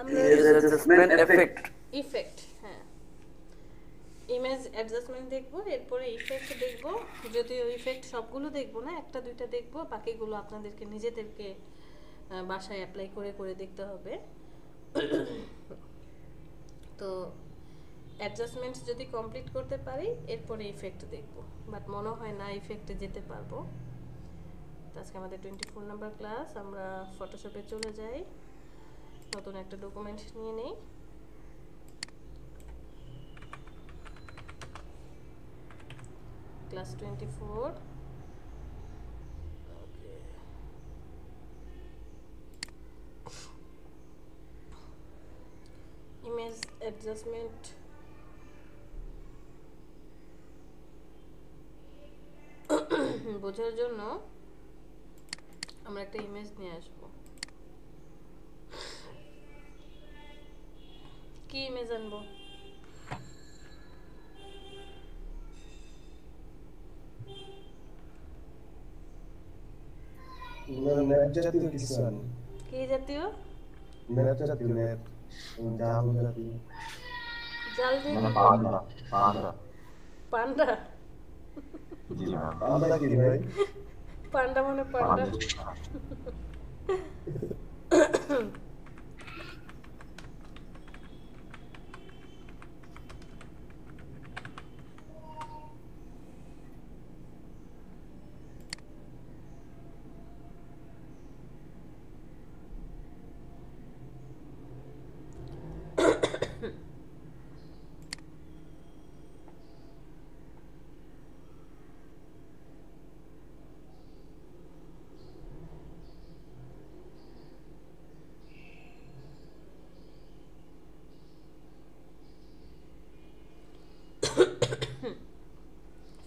আমরা image adjustment effect effect, হ্যাঁ, image adjustment দেখবো, এরপরে ইফেক্ট দেখবো। যদিও ইফেক্ট সবগুলো দেখবো না, একটা দুইটা দেখবো, বাকিগুলো আপনাদেরকে নিজেদেরকে বাসায় অ্যাপ্লাই করে করে দেখতে হবে। তো অ্যাডজাস্টমেন্টস যদি কমপ্লিট করতে পারি এরপরে ইফেক্ট দেখবো, বাট মনে হয় না ইফেক্টে যেতে পারবো। তো আজকে আমাদের 24 নাম্বার ক্লাস, আমরা ফটোশপে চলে যাই, নতুন একটা ডকুমেন্ট নিয়ে নেই। ক্লাস 24, ইমেজ অ্যাডজাস্টমেন্ট বোঝার জন্য আমরা একটা ইমেজ নিয়ে আসবো। কি ইমেজ আনবো? নেট জাতীয় কিছু আনি। কি জাতীয়? নেট জাতীয়, নেট জাল জাতীয়। জাল দিয়ে মানে কি পান্ডা করবো? পান্ডা পান্ডা? জি ম্যাম পান্ডা কি ভাই? পান্ডা মানে পান্ডা?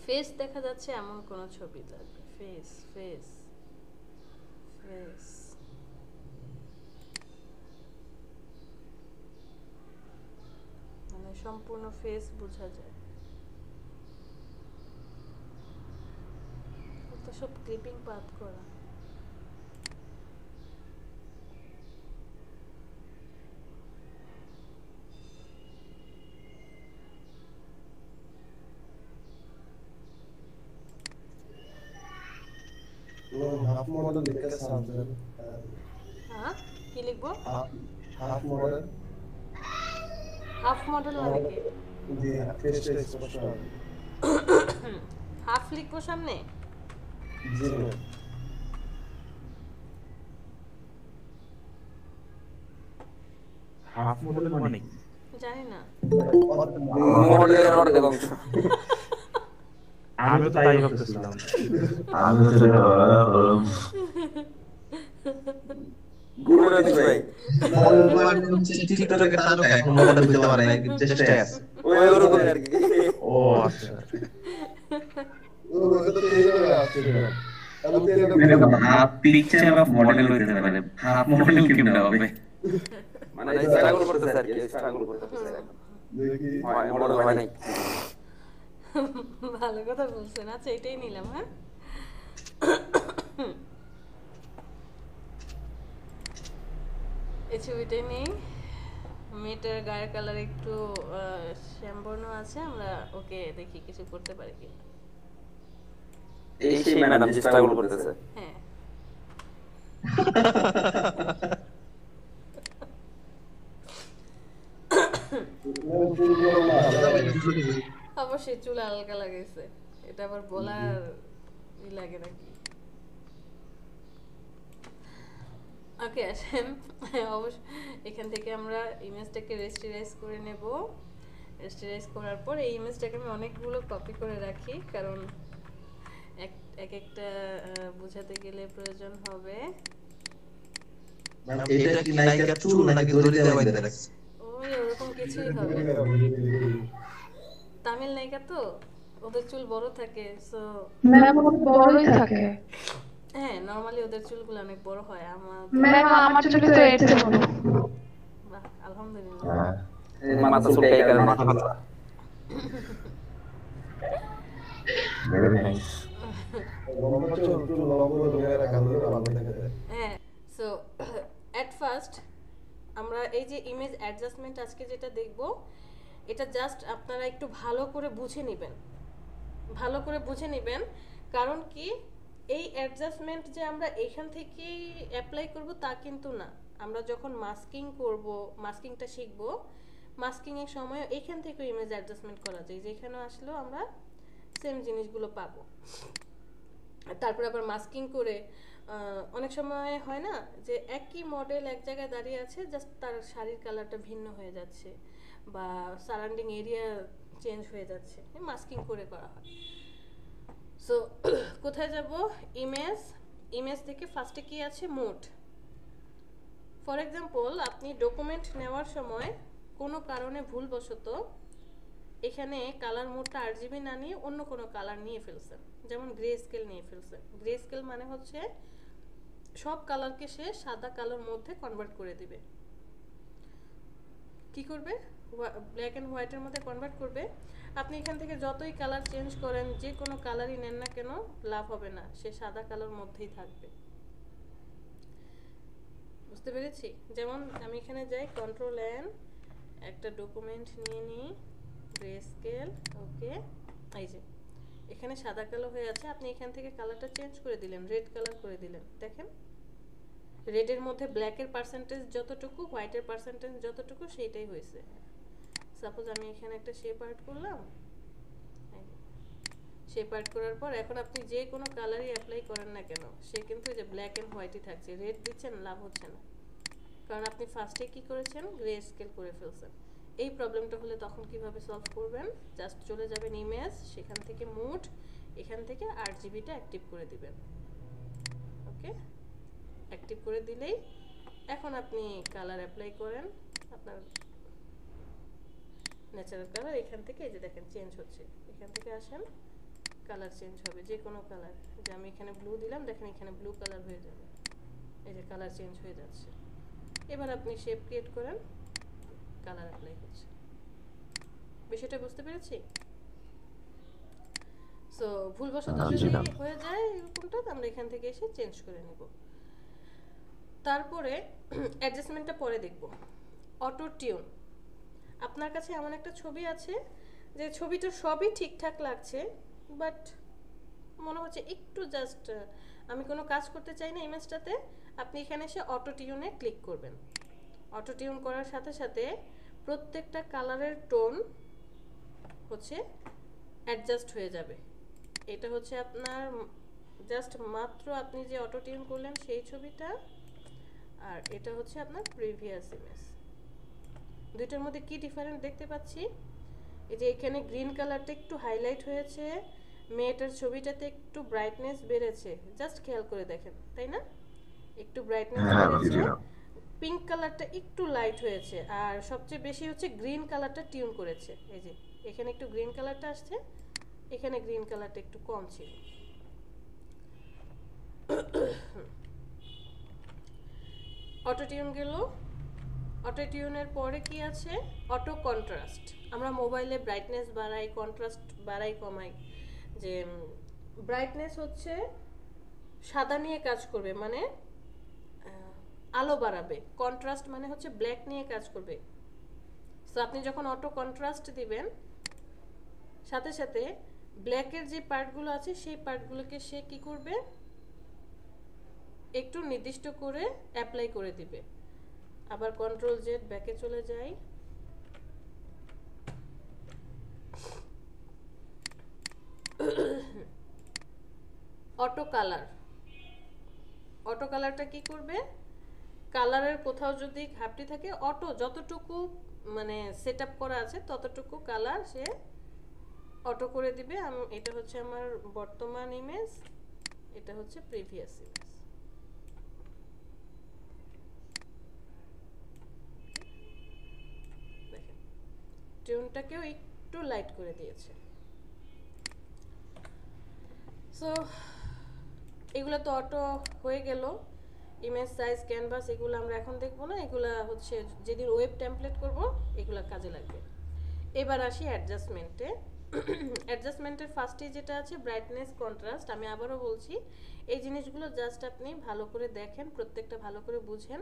ফেস দেখা যাচ্ছে এমন কোন ছবি লাগবে। ফেস ফেস ফেস, মানে সম্পূর্ণ ফেস বোঝা যায়। তো সব ক্লিপিং পাথ করা। হাফ মডেল লিখে সামনে। হ্যাঁ, কি লিখবো? Half model. হাফ মডেল মানে কি? জি, ফেসটা স্পষ্ট হবে। হাফ লিখবো সামনে? জি না। হাফ মডেল মানে কি? জানি না। মডেলের অর্ধেক অংশ। আমি তো তাই ভাবতেছিলাম। আমি তো সেটা গুণটা দিস ভাই। মডেল মানে হচ্ছে টিকটকের তারকা, এখন মডেল হইতে পারে না, চেষ্টায় আছে। ওই ওরকম আর কি। ও আচ্ছা ও তো এইভাবে আসছে না। আমি তো এরকম হাফ পিকচার অফ মডেল হইতে পারে, হাফ মডেল কেমনে হবে? মানে স্ট্রাগল করতেছে আর কি, স্ট্রাগল করতেছে এখন। দেখি হয় মডেল হয় নাই। ভালো কথা বলছেন। আচ্ছা, এটাই নিলাম। হ্যাঁ, এই ছবিটাই নেই। মেয়েটার গায়ের কালার একটু শ্যামবর্ণ আছে, আমরা ওকে দেখি কিছু করতে পারি কিনা। এই সেই ম্যাডাম যে স্ট্রাগল করতেছে। হ্যাঁ, অবশ্যই চুল হালকা লাগাইছে, এটা আবার বলার লাগে নাকি? ওকে, আসেন। অবশ্য এখান থেকে আমরা ইমেজটাকে রেস্টারাইজ করে নেব। রেস্টারাইজ করার পর এই ইমেজটাকে আমি অনেকগুলো কপি করে রাখি, কারণ এক একটা বোঝাতে গেলে প্রয়োজন হবে। এটা কি নায়িকার চুল নাকি দড়ি দিয়ে বাইন্ধে রাখছে? ওই ওরকম কিছুই হবে। তামিল নায়িকা তো, ওদের চুল বড় থাকে, সো ম্যাম বড়ই থাকে। হ্যাঁ, নরমালি ওদের চুলগুলো অনেক বড় হয়। ম্যাম আমার চুল তো এর চেয়ে বড়। বাহ, আলহামদুলিল্লাহ। এই মাথা চুলকাই কারণে। Very nice. হ্যাঁ, সো এট ফার্স্ট আমরা এই যে ইমেজ অ্যাডজাস্টমেন্ট আজকে যেটা দেখব, এটা জাস্ট আপনারা একটু ভালো করে বুঝে নেবেন, ভালো করে বুঝে নেবেন। কারণ কি, এই অ্যাডজাস্টমেন্ট যে আমরা এইখান থেকেই অ্যাপ্লাই করব তা কিন্তু না। আমরা যখন মাস্কিং করব, মাস্কিংটা শিখব, মাস্কিংয়ের সময় এইখান থেকে ইমেজ অ্যাডজাস্টমেন্ট করা যায়, যেখানে আসলেও আমরা সেম জিনিসগুলো পাবো। তারপর আবার মাস্কিং করে অনেক সময় হয় না যে একই মডেল এক জায়গায় দাঁড়িয়ে আছে, জাস্ট তার শাড়ির কালারটা ভিন্ন হয়ে যাচ্ছে বা সারাউন্ডিং এরিয়া চেঞ্জ হয়ে যাচ্ছে, মাস্কিং করে করা হয়। সো কোথায় যাব? ইমেজ, ইমেজ থেকে ফার্স্টে কি আছে? মোড। ফর এক্সাম্পল, আপনি ডকুমেন্ট নেওয়ার সময় কোনো কারণে ভুলবশত এখানে কালার মোডটা আরজিবি না নিয়ে অন্য কোনো কালার নিয়ে ফেলছেন, যেমন গ্রে স্কেল নিয়ে ফেলছেন। গ্রে স্কেল মানে হচ্ছে সব কালারকে সে সাদা কালার মধ্যে কনভার্ট করে দিবে। কি করবে? ব্ল্যাক অ্যান্ড হোয়াইটের মধ্যে কনভার্ট করবে। আপনি এখান থেকে যতই কালার চেঞ্জ করেন, যে কোনো কালারই নেন না কেন, লাভ হবে না, সে সাদা কালার মধ্যেই থাকবে। বুঝতে পেরেছি? যেমন আমি এখানে যাই, কন্ট্রোল এন, একটা ডকুমেন্ট নিয়ে নিই, গ্রে স্কেল, ওকে। এই যে এখানে সাদা কালো হয়ে আছে, আপনি এখান থেকে কালারটা চেঞ্জ করে দিলেন, রেড কালার করে দিলেন। দেখেন রেডের মধ্যে ব্ল্যাকের পার্সেন্টেজ যতটুকু, হোয়াইটের পার্সেন্টেজ যতটুকু, সেইটাই হয়েছে। সাপোজ আমি এখানে একটা শেপ আর্ট করলাম, শেপ আর্ট করার পর এখন আপনি যে কোনো কালারই অ্যাপ্লাই করেন না কেন, সে কিন্তু যে ব্ল্যাক অ্যান্ড হোয়াইটই থাকছে। রেড দিচ্ছেন, লাভ হচ্ছে না, কারণ আপনি ফার্স্টে কি করেছেন? গ্রে স্কেল করে ফেলছেন। এই প্রবলেমটা হলে তখন কিভাবে সলভ করবেন? জাস্ট চলে যাবেন ইমেজ, সেখান থেকে মোড, এখান থেকে আরজিবিটা অ্যাক্টিভ করে দিবেন। ওকে, অ্যাক্টিভ করে দিলেই এখন আপনি কালার অ্যাপ্লাই করেন, আপনার ন্যাচারাল কালার এখান থেকে, এই যে দেখেন চেঞ্জ হচ্ছে, এখান থেকে আসেন, কালার চেঞ্জ হবে, যে কোনো কালার। যে আমি এখানে ব্লু দিলাম, দেখেন এখানে ব্লু কালার হয়ে যাবে, এই যে কালার চেঞ্জ হয়ে যাচ্ছে। এবার আপনি শেপ ক্রিয়েট করেন, কালার অ্যাপ্লাই হচ্ছে। বিষয়টা বুঝতে পেরেছি? সো ভুলবশত যদি হয়ে যায় এরকমটা, আমরা এখান থেকে এসে চেঞ্জ করে নেব। তারপরে অ্যাডজাস্টমেন্টটা পরে দেখব। Auto tune. আপনার কাছে এমন একটা ছবি আছে যে ছবিটা সবই ঠিকঠাক লাগছে, বাট মনে হচ্ছে একটু জাস্ট আমি কোনো কাজ করতে চাই না ইমেজটাতে, আপনি এখানে এসে অটো টিউনে ক্লিক করবেন। অটো টিউন করার সাথে সাথে প্রত্যেকটা কালারের টোন হচ্ছে অ্যাডজাস্ট হয়ে যাবে। এটা হচ্ছে আপনার জাস্ট মাত্র আপনি যে অটো টিউন করলেন সেই ছবিটা, আর এটা হচ্ছে আপনার প্রিভিয়াস ইমেজ। দুইটার মধ্যে কি ডিফারেন্স দেখতে পাচ্ছি? এই যে এখানে গ্রিন কালারটা একটু হাইলাইট হয়েছে, মেয়েটার ছবিটাতে একটু ব্রাইটনেস বেড়েছে, জাস্ট খেয়াল করে দেখেন, তাই না? একটু ব্রাইটনেস বেড়েছে, পিঙ্ক কালারটা একটু লাইট হয়েছে, আর সবচেয়ে বেশি হচ্ছে গ্রিন কালারটা টিউন করেছে। এই যে এখানে একটু গ্রিন কালারটা আসছে, এখানে গ্রিন কালারটা একটু কম ছিল। অটো টিউন গেল। অটো টিউনের পরে কি আছে? Auto contrast. আমরা মোবাইলে ব্রাইটনেস বাড়াই, কন্ট্রাস্ট বাড়াই, কমাই। যে ব্রাইটনেস হচ্ছে সাদা নিয়ে কাজ করবে, মানে আলো বাড়াবে। কন্ট্রাস্ট মানে হচ্ছে ব্ল্যাক নিয়ে কাজ করবে। সো আপনি যখন অটো কন্ট্রাস্ট দিবেন, সাথে সাথে ব্ল্যাকের যে পার্টগুলো আছে সেই পার্টগুলোকে সে কি করবে? একটু নির্দিষ্ট করে অ্যাপ্লাই করে দিবে। আবার কন্ট্রোল জেড ব্যাকে চলে যাই। Auto colour. অটো কালারটা কি করবে? কালারের কোথাও যদি ঘাটতি থাকে, অটো যতটুকু মানে সেট আপ করা আছে ততটুকু কালার সে অটো করে দিবে। এটা হচ্ছে আমার বর্তমান ইমেজ, এটা হচ্ছে প্রিভিয়াস ইমেজ। দেখেন টিউনটাকেও একটু লাইট করে দিয়েছে। সো এগুলো তো অটো হয়ে গেল। ইমেজ সাইজ, ক্যানভাস, এগুলো আমরা এখন দেখবো না, এগুলো হচ্ছে যেদিন ওয়েব টেমপ্লেট করব এগুলো কাজে লাগবে। এবার আসি অ্যাডজাস্টমেন্টে। অ্যাডজাস্টমেন্টের ফার্স্টে যেটা আছে ব্রাইটনেস কন্ট্রাস্ট, আমি আবারও বলছি এই জিনিসগুলো জাস্ট আপনি ভালো করে দেখেন, প্রত্যেকটা ভালো করে বুঝেন।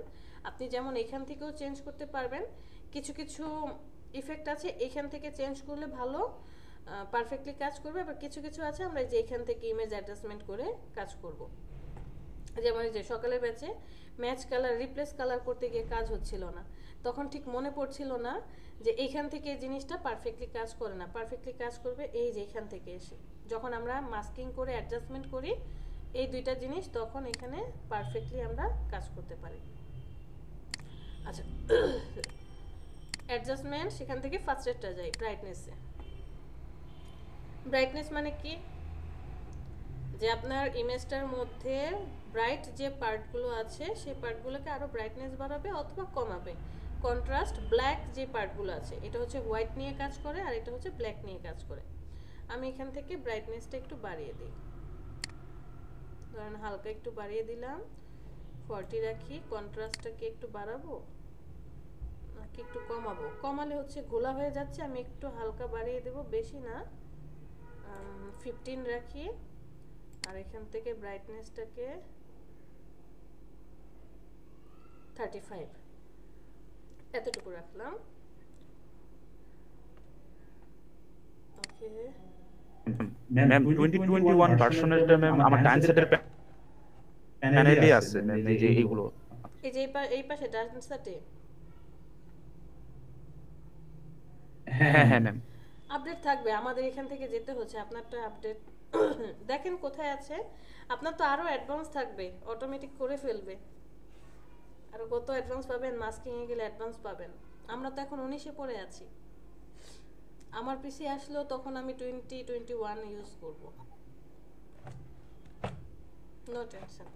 আপনি যেমন এখান থেকেও চেঞ্জ করতে পারবেন, কিছু কিছু ইফেক্ট আছে এখান থেকে চেঞ্জ করলে ভালো পারফেক্টলি কাজ করবে, আবার কিছু কিছু আছে আমরা যে এখান থেকে ইমেজ অ্যাডজাস্টমেন্ট করে কাজ করব। যেমন এই যে সকালের ব্যাচে ম্যাচ কালার রিপ্লেস কালার করতে গিয়ে কাজ হচ্ছিল না, তখন ঠিক মনে পড়ছিল না যে এইখান থেকে এই জিনিসটা পারফেক্টলি কাজ করে না, পারফেক্টলি কাজ করবে এই যে এখান থেকে এসে যখন আমরা মাস্কিং করে অ্যাডজাস্টমেন্ট করি এই দুইটা জিনিস, তখন এখানে পারফেক্টলি আমরা কাজ করতে পারি। আচ্ছা, অ্যাডজাস্টমেন্ট সেখান থেকে ফার্স্টেরটা যাই ব্রাইটনেসে। ব্রাইটনেস মানে কি, যে আপনার ইমেজটার মধ্যে ব্রাইট যে পার্টগুলো আছে সেই পার্টগুলোকে আরও ব্রাইটনেস বাড়াবে অথবা কমাবে। কন্ট্রাস্ট ব্ল্যাক যে পার্টগুলো আছে এটা হচ্ছে হোয়াইট নিয়ে কাজ করে আর এটা হচ্ছে ব্ল্যাক নিয়ে কাজ করে। আমি এখান থেকে ব্রাইটনেসটা একটু বাড়িয়ে দিই, ধরেন হালকা একটু বাড়িয়ে দিলাম, 40 রাখি। কন্ট্রাস্টটাকে একটু বাড়াবো নাকি একটু কমাবো? কমালে হচ্ছে ঘোলা হয়ে যাচ্ছে, আমি একটু হালকা বাড়িয়ে দেব, বেশি না, 15 রাখি। আর এখান থেকে ব্রাইটনেসটাকে 35 এতটুকু রাখলাম। ওকে ম্যাম 2021 ভার্সনেরটা ম্যাম আমার ডান সাইডের প্যানেলই আছে ম্যাম, এই যে এইগুলো। এই যে এই পাশে ডান সাইডে হ্যাঁ হ্যাঁ ম্যাম। আপডেট থাকবে, আমাদের এখান থেকে যেতে হচ্ছে, আপনারটা আপডেট দেখেন কোথায় আছে। আপনার তো আরো অ্যাডভান্স থাকবে, অটোমেটিক করে ফেলবে, আরো কত অ্যাডভান্স পাবেন, মাস্কিং এ গেলে অ্যাডভান্স পাবেন। আমরা তো এখন 19-এ পড়ে আছি, আমার পিসি আসলেও তখন আমি 2021 ইউজ করব, নো টেনশন।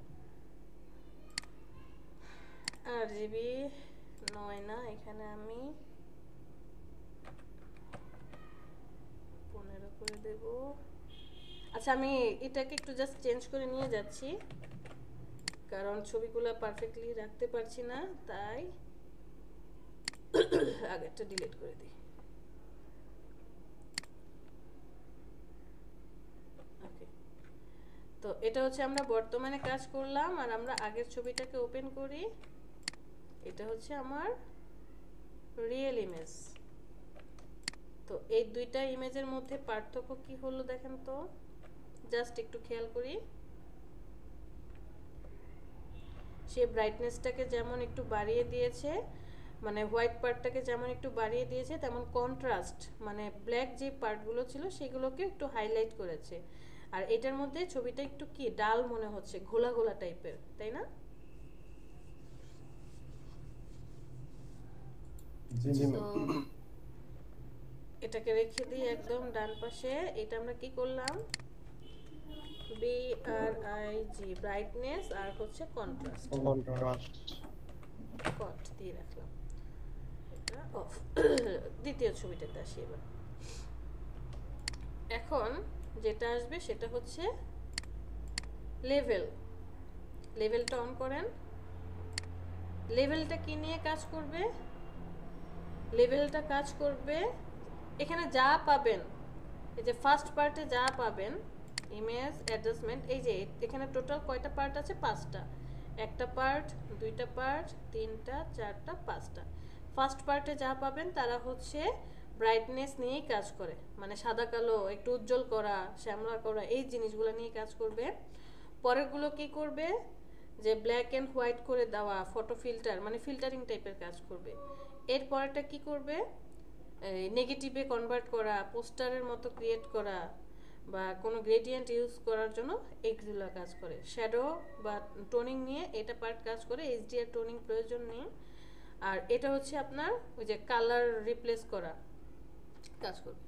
আর জিবি 9 না, এখানে আমি 15 করে দেব। আচ্ছা, আমি এটাকে একটু জাস্ট চেঞ্জ করে নিয়ে যাচ্ছি কারণ ছবিগুলো পারফেক্টলি রাখতে পারছি না, তাই আগেরটা ডিলিট করে দিই। ওকে, তো এটা হচ্ছে আমরা বর্তমানে কাজ করলাম, আর আমরা আগের ছবিটাকে ওপেন করি। এটা হচ্ছে আমার রিয়েল ইমেজ। তো এই দুইটা ইমেজের মধ্যে পার্থক্য কি হলো দেখেন তো, জাস্ট একটু খেয়াল করি। সে ব্রাইটনেসটাকে যেমন একটু বাড়িয়ে দিয়েছে, মানে হোয়াইট পার্টটাকে যেমন একটু বাড়িয়ে দিয়েছে, তেমন কন্ট্রাস্ট মানে ব্ল্যাক যে পার্টগুলো ছিল সেগুলোকে একটু হাইলাইট করেছে। আর এটার মধ্যে ছবিটা একটু কি ডাল মনে হচ্ছে, ঘোলা ঘোলা টাইপের, তাই না? তো এটাকে রেখে দিই একদম ডান পাশে। এটা আমরা কি করলাম, BRIG ব্রাইটনেস আর হচ্ছে কন্ট্রাস্ট কট দিয়ে রাখলাম। এটা অফ। দ্বিতীয় ছবিটাতে আসি এবার। এখন যেটা আসবে সেটা হচ্ছে লেভেল। লেভেলটা অন করেন। লেভেলটা কি নিয়ে কাজ করবে? লেভেলটা কাজ করবে এখানে যা পাবেন, এই যে ফার্স্ট পার্টে যা পাবেন ইমেজ অ্যাডজাস্টমেন্ট, এই যে এখানে টোটাল কয়টা পার্ট আছে? 5টা। একটা পার্ট, দুইটা পার্ট, তিনটা, চারটা, 5টা। ফার্স্ট পার্টে যা পাবেন তারা হচ্ছে ব্রাইটনেস নিয়েই কাজ করে, মানে সাদা কালো একটু উজ্জ্বল করা, শ্যামলা করা, এই জিনিসগুলো নিয়ে কাজ করবে। পরেরগুলো কি করবে, যে ব্ল্যাক অ্যান্ড হোয়াইট করে দেওয়া, ফটো ফিল্টার মানে ফিল্টারিং টাইপের কাজ করবে। এর পরেরটা কি করবে, নেগেটিভে কনভার্ট করা, পোস্টারের মতো ক্রিয়েট করা, বা কোনো গ্রেডিয়েন্ট ইউজ করার জন্য এইগুলো কাজ করে। শ্যাডো বা টোনিং নিয়ে এটা পার্ট কাজ করে, HDR টোনিং প্রয়োজন নেই। আর এটা হচ্ছে আপনার ওই যে কালার রিপ্লেস করা কাজ করবে।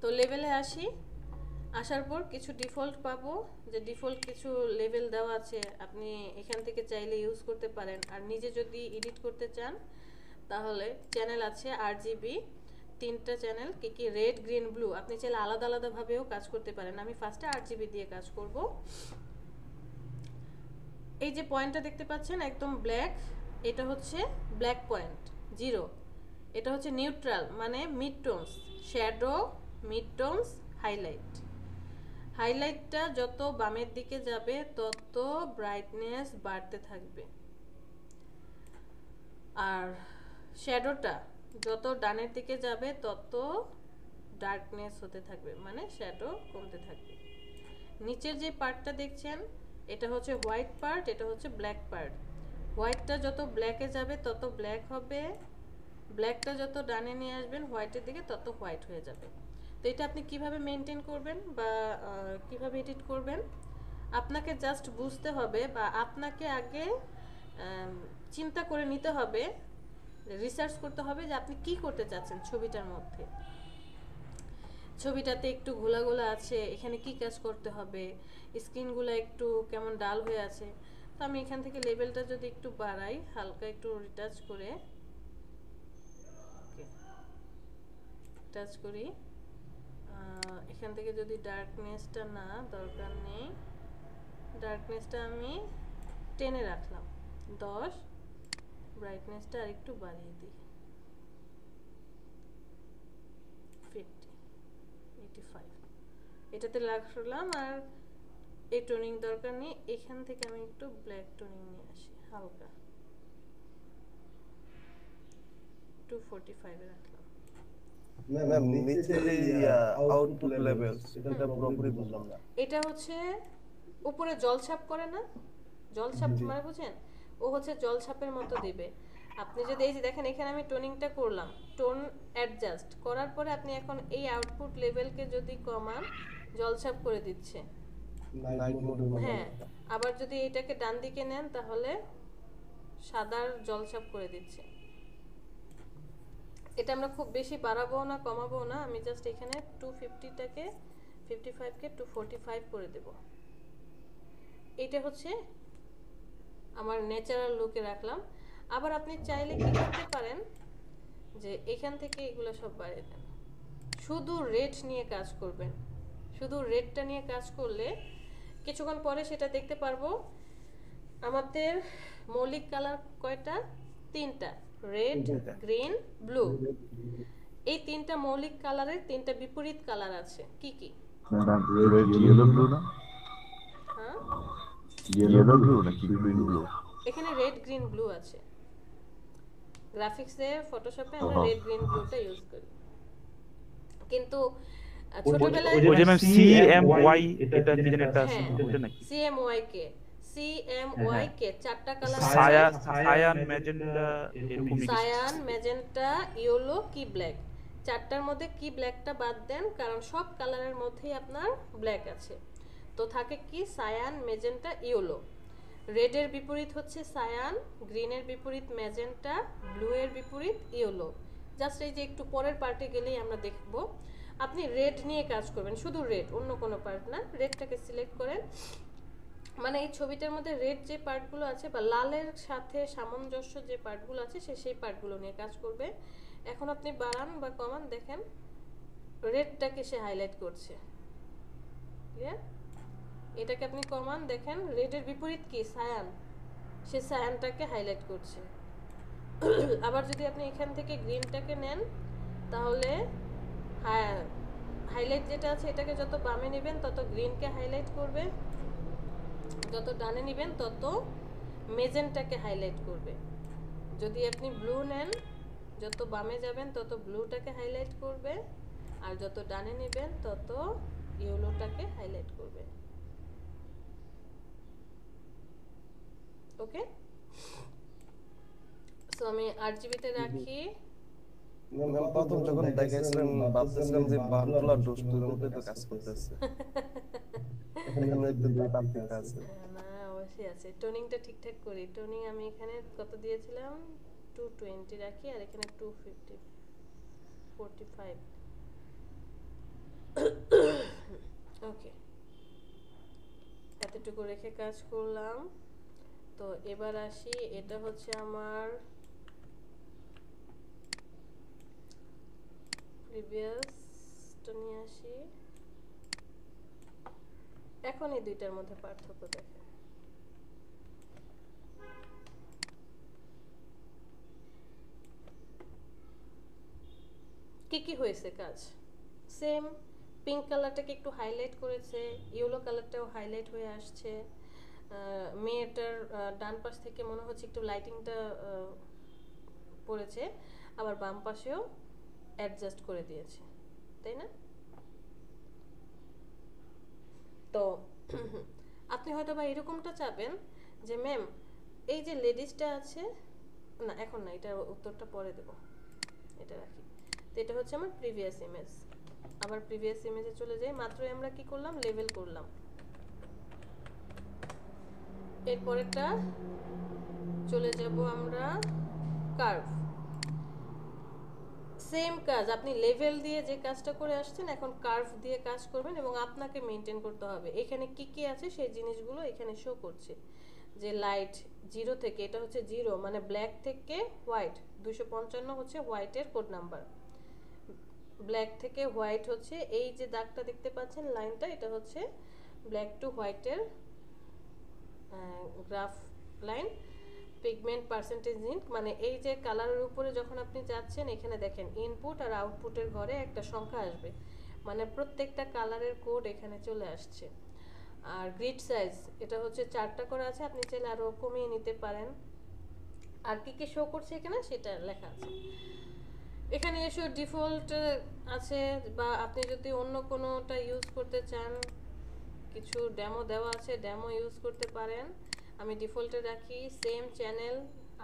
তো লেভেলে আসি, আসার পর কিছু ডিফল্ট পাবো, যে ডিফল্ট কিছু লেভেল দেওয়া আছে, আপনি এখান থেকে চাইলে ইউজ করতে পারেন। আর নিজে যদি এডিট করতে চান তাহলে চ্যানেল আছে RGB, 3টা চ্যানেল, কি কি রেড, গ্রিন, ব্লু, আপনি চাইলে আলাদা আলাদাভাবেও কাজ করতে পারেন। আমি ফার্স্টে RGB দিয়ে কাজ করব। এই যে পয়েন্টটা দেখতে পাচ্ছেন একদম ব্ল্যাক, এটা হচ্ছে ব্ল্যাক পয়েন্ট 0। এটা হচ্ছে নিউট্রাল মানে mid tones, shadow mid tones, highlight. হাইলাইটটা যত বামের দিকে যাবে তত ব্রাইটনেস বাড়তে থাকবে, আর শ্যাডোটা যত ডানের দিকে যাবে তত ডার্কনেস হতে থাকবে, মানে শ্যাডো কমতে থাকবে। নিচের যে পার্টটা দেখছেন এটা হচ্ছে হোয়াইট পার্ট, এটা হচ্ছে ব্ল্যাক পার্ট। হোয়াইটটা যত ব্ল্যাকে যাবে তত ব্ল্যাক হবে, ব্ল্যাকটা যত ডানে নিয়ে আসবেন হোয়াইটের দিকে তত হোয়াইট হয়ে যাবে। তো এটা আপনি কিভাবে মেনটেন করবেন বা কিভাবে এডিট করবেন, আপনাকে জাস্ট বুঝতে হবে বা আপনাকে আগে চিন্তা করে নিতে হবে, রিসার্চ করতে হবে যে আপনি কি করতে চাচ্ছেন ছবিটার মধ্যে। ছবিটাতে একটু ঘোলা ঘোলা আছে, এখানে কি কাজ করতে হবে, স্ক্রিনগুলো একটু কেমন ডাল হয়ে আছে। তো আমি এখান থেকে লেভেলটা যদি একটু বাড়াই, হালকা একটু রিটাচ করে, টাচ করি, এখান থেকে যদি ডার্কনেসটা না দরকার নেই, ডার্কনেসটা আমি 10 এ রাখলাম, 10, ব্রাইটনেসটা আর একটু বাড়িয়ে দিই 50, 85, এটাতে রাখলাম। আর এই টোনিং দরকার নেই, এখান থেকে আমি একটু ব্ল্যাক টোনিং নিয়ে আসি হালকা, 245 এ রাখলাম। ম্যাম নিচে যে আউটপুট লেভেলস এটা পুরোপুরি বুঝলাম না। এটা হচ্ছে উপরে জলছাপ করে না, জলছাপ মানে বুঝেন, ও হচ্ছে জলছাপের মতো দিবে। আপনি যদি এই যে দেখেন এখানে আমি টোনিংটা করলাম, টোন অ্যাডজাস্ট করার পরে আপনি এখন এই আউটপুট লেভেলকে যদি কমান, জলছাপ করে দিচ্ছে। হ্যাঁ, আবার যদি এটাকে ডান দিকে নেন তাহলে সাদার জলছাপ করে দিচ্ছে। এটা আমরা খুব বেশি বাড়াবো না কমাবো না, আমি জাস্ট এখানে 250টাকে 55কে 245 করে দেব। এটা হচ্ছে আমার ন্যাচারাল লুকে রাখলাম। আবার আপনি চাইলে কি করতে পারেন যে এখান থেকে এগুলো সব বাড়িয়ে দেন, শুধু রেড নিয়ে কাজ করবেন। শুধু রেডটা নিয়ে কাজ করলে কিছুক্ষণ পরে সেটা দেখতে পারবো আমাদের মৌলিক কালার কয়টা, 3টা, রেড, গ্রিন, ব্লু। এই 3টা মৌলিক কালারের 3টা বিপরীত কালার আছে, কি কি? রেড ইয়েলো ব্লু না, হ্যাঁ, ইয়েলো ব্লু নাকি গ্রিন ব্লু? এখানে রেড, গ্রিন, ব্লু আছে। গ্রাফিক্সে ফটোশপে আমরা রেড, গ্রিন, ব্লুটা ইউজ করি, কিন্তু ছোটবেলায় ওই যে ম্যাম সিএমওয়াই এটা কি জানেন, এটা ওটা নাকি সিএমওয়াইকে, সিএমওয়াইকে 4টা কালার, সায়ান ম্যাজেন্টা এরকম সায়ান, ম্যাজেন্টা, ইয়েলো, কি ব্ল্যাক। 4টার মধ্যে কি ব্ল্যাকটা বাদ দেন, কারণ সব কালারের মধ্যেই আপনার ব্ল্যাক আছে। তো থাকে কি সায়ান, ম্যাজেন্টা, ইয়েলো। রেডের বিপরীত হচ্ছে সায়ান, গ্রিনের বিপরীত ম্যাজেন্টা, ব্লু এর বিপরীত ইয়েলো। জাস্ট এই যে একটু পরের পার্টে গেলেই আমরা দেখব। আপনি রেড নিয়ে কাজ করবেন, শুধু রেড, অন্য কোনো পার্ট না। রেডটাকে সিলেক্ট করেন, মানে এই ছবিটার মধ্যে রেড যে পার্টগুলো আছে বা লালের সাথে সামঞ্জস্য যে পার্টগুলো আছে সেই পার্টগুলো নিয়ে কাজ করবে। এখন আপনি বাড়ান বা কমান, দেখেন রেডটাকে সে হাইলাইট করছে, ক্লিয়ার? এটাকে আপনি কমান, দেখেন রেডের বিপরীত কি সায়ান, সে সায়ানটাকে হাইলাইট করছে। আবার যদি আপনি এখান থেকে গ্রিনটাকে নেন তাহলে হাইলাইট যেটা আছে এটাকে যত বামে নেবেন তত গ্রিনকে হাইলাইট করবে, যত ডানে নেবেন তত মেজেন্টাকে হাইলাইট করবে। যদি আপনি ব্লু নেন, যত বামে যাবেন তত ব্লুটাকে হাইলাইট করবে, আর যত ডানে নেবেন তত ইয়েলোটাকে হাইলাইট করবে। ওকে, সো আমি আরজিবিতে রাখি। ম্যাম প্রথম যখন দেখাইছিলেন ভাবতেছিলাম যে বারগুলা দুষ্টুর মধ্যে তো কাজ করতেছে, এখানে একটু তাত্ত্বিক আছে না, অবশ্যই আছে। টোনিংটা ঠিকঠাক করি। টোনিং আমি এখানে কত দিয়েছিলাম, 220 রাখি, আর এখানে 250, 45। ওকে, এতটুকু রেখে কাজ করলাম। তো এবার আসি, এটা হচ্ছে আমার প্রিভিয়াসটা নিয়ে আসি। এখন এই দুইটার মধ্যে পার্থক্য দেখেন। কি কি হয়েছে কাজ, সেম পিঙ্ক কালারটাকে একটু হাইলাইট করেছে, ইয়েলো কালারটাও হাইলাইট হয়ে আসছে। মেয়েটার ডান পাশ থেকে মনে হচ্ছে একটু লাইটিংটা পড়েছে, আবার বাম পাশেও অ্যাডজাস্ট করে দিয়েছে, তাই না? তো আপনি হয়তো বা এরকমটা চাবেন যে ম্যাম এই যে লেডিসটা আছে, না এখন না, এটার উত্তরটা পরে দেব, এটা রাখি। তো এটা হচ্ছে আমার প্রিভিয়াস ইমেজ। আবার প্রিভিয়াস ইমেজে চলে যাই। মাত্রই আমরা কি করলাম, লেভেল করলাম। এরপরেরটা চলে যাব আমরা কার্ভ। সেম কাজ, আপনি লেভেল দিয়ে যে কাজটা করে আসছেন এখন কার্ভ দিয়ে কাজ করবেন, এবং আপনাকে মেনটেন করতে হবে এখানে কি কি আছে সেই জিনিসগুলো এখানে শো করছে। যে লাইট 0 থেকে, এটা হচ্ছে 0 মানে ব্ল্যাক থেকে হোয়াইট, 255 হচ্ছে হোয়াইটের কোড নাম্বার। ব্ল্যাক থেকে হোয়াইট হচ্ছে এই যে দাগটা দেখতে পাচ্ছেন লাইনটা, এটা হচ্ছে ব্ল্যাক টু হোয়াইটের graph line. Pigment percentage ink মানে এই যে কালারের উপরে যখন আপনি যাচ্ছেন এখানে দেখেন ইনপুট আর আউটপুটের ঘরে একটা সংখ্যা আসবে, মানে প্রত্যেকটা কালারের কোড এখানে চলে আসছে। আর গ্রিড সাইজ এটা হচ্ছে 4টা করে আছে, আপনি চাইলে আরও কমিয়ে নিতে পারেন। আর কি কি শো করছে এখানে সেটা লেখা আছে। এখানে এসে ডিফল্ট আছে, বা আপনি যদি অন্য কোনোটা ইউজ করতে চান কিছু ডেমো দেওয়া আছে, ডেমো ইউজ করতে পারেন। আমি ডিফল্টে রাখি। সেম চ্যানেল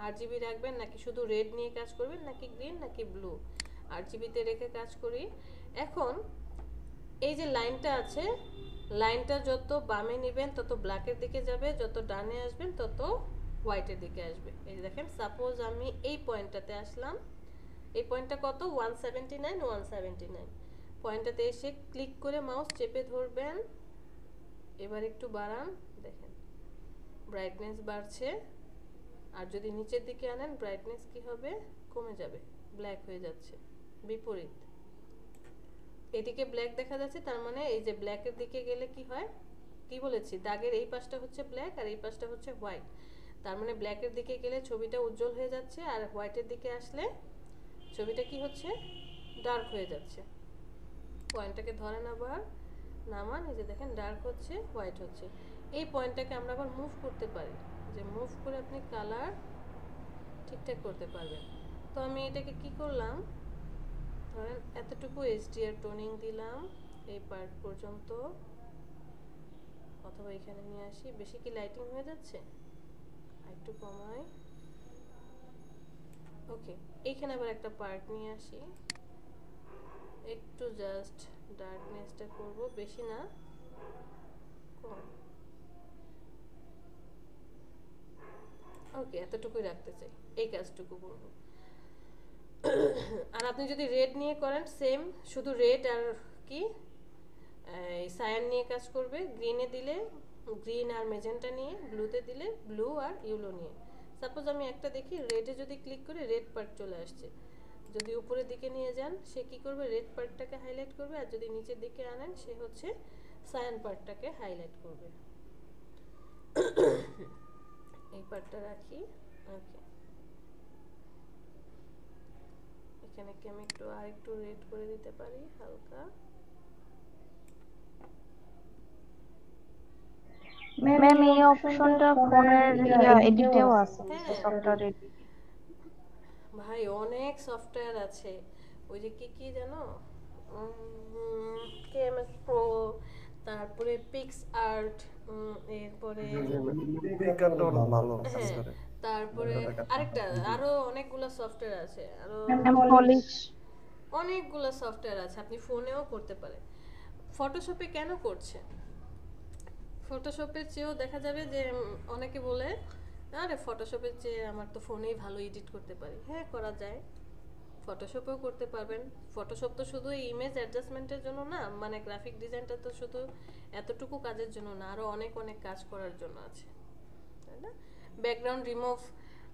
RGB রাখবেন নাকি শুধু রেড নিয়ে কাজ করবেন, নাকি গ্রিন নাকি ব্লু, RGBতে রেখে কাজ করি। এখন এই যে লাইনটা আছে, লাইনটা যত বামে নেবেন তত ব্ল্যাকের দিকে যাবে, যত ডানে আসবেন তত হোয়াইটের দিকে আসবে। এই যে দেখেন, সাপোজ আমি এই পয়েন্টটাতে আসলাম, এই পয়েন্টটা কত 179 পয়েন্টটাতে এসে ক্লিক করে মাউস চেপে ধরবেন, এবার একটু বাড়ান, দেখেন ব্রাইটনেস বাড়ছে। আর যদি নিচের দিকে আনেন ব্রাইটনেস কি হবে, কমে যাবে, ব্ল্যাক হয়ে যাচ্ছে। বিপরীত, এদিকে ব্ল্যাক দেখা যাচ্ছে, তার মানে এই যে ব্ল্যাকের দিকে গেলে কি হয়, কি বলেছি, দাগের এই পাশটা হচ্ছে ব্ল্যাক আর এই পাশটা হচ্ছে হোয়াইট, তার মানে ব্ল্যাকের দিকে গেলে ছবিটা উজ্জ্বল হয়ে যাচ্ছে, আর হোয়াইটের দিকে আসলে ছবিটা কি হচ্ছে, ডার্ক হয়ে যাচ্ছে। পয়েন্টটাকে ধরেন আবার নামান, এই যে দেখেন ডার্ক হচ্ছে হোয়াইট হচ্ছে। এই পয়েন্টটাকে আমরা আবার মুভ করতে পারি, যে মুভ করে আপনি কালার ঠিকঠাক করতে পারবেন। তো আমি এটাকে কি করলাম, ধরেন এতটুকু HDR টোনিং দিলাম এই পার্ট পর্যন্ত, অথবা এখানে নিয়ে আসি। বেশি কি লাইটিং হয়ে যাচ্ছে, একটু কমাই। ওকে, এইখানে আবার একটা পার্ট নিয়ে আসি, একটু জাস্ট ডার্কনেসটা করব, বেশি না, কম। ওকে, এতটুকুই রাখতে চাই, এই কাজটুকু করব। আর আপনি যদি রেড নিয়ে করেন সেম, শুধু রেড আর কি সায়ান নিয়ে কাজ করবে। গ্রিনে দিলে গ্রিন আর মেজেন্টা নিয়ে, ব্লুতে দিলে ব্লু আর ইয়েলো নিয়ে। সাপোজ আমি একটা দেখি, রেডে যদি ক্লিক করি রেড পার্ট চলে আসছে। যদি উপরের দিকে নিয়ে যান সে কি করবে, রেড পার্টটাকে হাইলাইট করবে, আর যদি নিচের দিকে আনেন সে হচ্ছে সায়ান পার্টটাকে হাইলাইট করবে। এই পার্টটা রাখি। ওকে, এখানে কি আমি একটু আর একটু রেড করে দিতে পারি হালকা। ম্যাম এই অপশনটা ফোনের এডিটেও আছে, সফটওয়্যার এডিট। ভাই অনেক সফটওয়্যার আছে, ওই যে কি কি জানো, KMS Pro, তারপরে পিক্স আর্ট, এরপরে ভালো কাজ হ্যাঁ, করে। তারপরে আরেকটা আরো অনেকগুলো সফটওয়্যার আছে, আরো অনেকগুলো সফটওয়্যার আছে, আপনি ফোনেও করতে পারেন। ফটোশপে কেন করছে, ফটোশপের চেয়েও দেখা যাবে যে অনেকে বলে আরে ফটোশপের চেয়ে আমার তো ফোনেই ভালো এডিট করতে পারি। হ্যাঁ, করা যায়, ফটোশপেও করতে পারবেন। ফটোশপ তো শুধু ইমেজ অ্যাডজাস্টমেন্টের জন্য না, মানে গ্রাফিক ডিজাইনটা তো শুধু এতটুকু কাজের জন্য না, আরও অনেক অনেক কাজ করার জন্য আছে, তাই না? ব্যাকগ্রাউন্ড রিমুভ,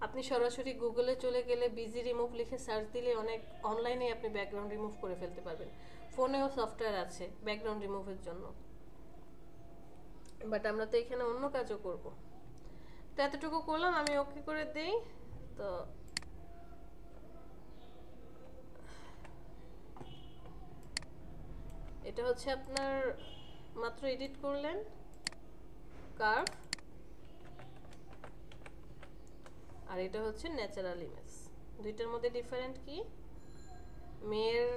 আপনি সরাসরি গুগলে চলে গেলে বিজি রিমুভ লিখে সার্চ দিলে অনেক অনলাইনে আপনি ব্যাকগ্রাউন্ড রিমুভ করে ফেলতে পারবেন। ফোনেও সফটওয়্যার আছে ব্যাকগ্রাউন্ড রিমুভের জন্য, বাট আমরা তো এখানে অন্য কাজও করব। তো এতটুকু করলাম, আমি ওকে করে দেই। তো এটা হচ্ছে আপনার মাত্র এডিট করলেন কার্ভ, আর এটা হচ্ছে ন্যাচারাল ইমেজ। দুইটার মধ্যে ডিফারেন্ট কি? মেয়ের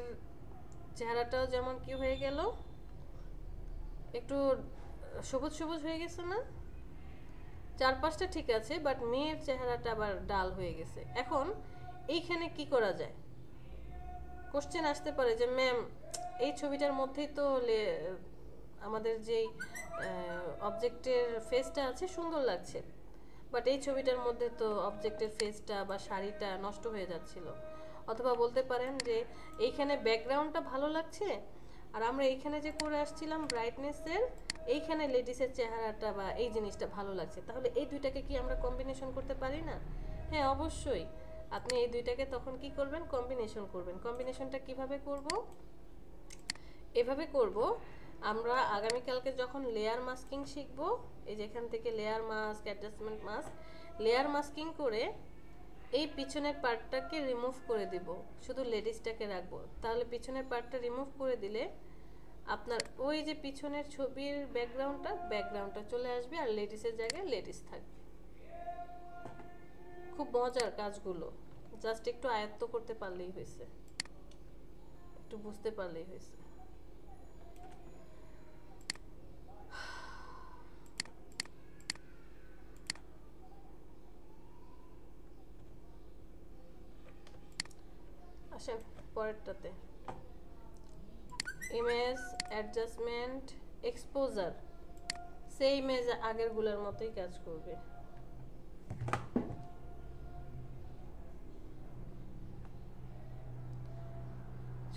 চেহারাটাও যেমন কি হয়ে গেল, একটু সবুজ সবুজ হয়ে গেছে না, চারপাশটা ঠিক আছে, বাট মেয়ের চেহারাটা আবার ডাল হয়ে গেছে। এখন এইখানে কি করা যায়? কোশ্চেন আসতে পারে যে ম্যাম এই ছবিটার মধ্যেই তো আমাদের যেই অবজেক্টের ফেসটা আছে সুন্দর লাগছে, বাট এই ছবিটার মধ্যে তো অবজেক্টের ফেসটা বা শাড়িটা নষ্ট হয়ে যাচ্ছিল। অথবা বলতে পারেন যে এইখানে ব্যাকগ্রাউন্ডটা ভালো লাগছে, আর আমরা এইখানে যে করে আসছিলাম ব্রাইটনেসের, এইখানে লেডিসের চেহারাটা বা এই জিনিসটা ভালো লাগছে, তাহলে এই দুইটাকে কি আমরা কম্বিনেশন করতে পারি না? হ্যাঁ, অবশ্যই। আপনি এই দুইটাকে তখন কি করবেন? কম্বিনেশন করবেন। কম্বিনেশনটা কিভাবে করব? এভাবে করব, আমরা আগামীকালকে যখন লেয়ার মাস্কিং শিখব, এই যেখান থেকে layer mask, adjustment mask, layer masking করে এই পিছনের পার্টটাকে রিমুভ করে দেব, শুধু লেডিসটাকে রাখবো। তাহলে পিছনের পার্টটা রিমুভ করে দিলে আপনার ওই যে পিছনের ছবির ব্যাকগ্রাউন্ডটা চলে আসবে, আর লেডিসের জায়গায় লেডিস থাকবে। খুব মজার কাজগুলো, জাস্ট একটু আয়ত্ত করতে পারলেই হয়েছে, একটু বুঝতে পারলেই হয়েছে। আসেন পরেরটাতে, ইমেজ অ্যাডজাস্টমেন্ট এক্সপোজার, সেই ইমেজ আগেরগুলোর মতোই কাজ করবে।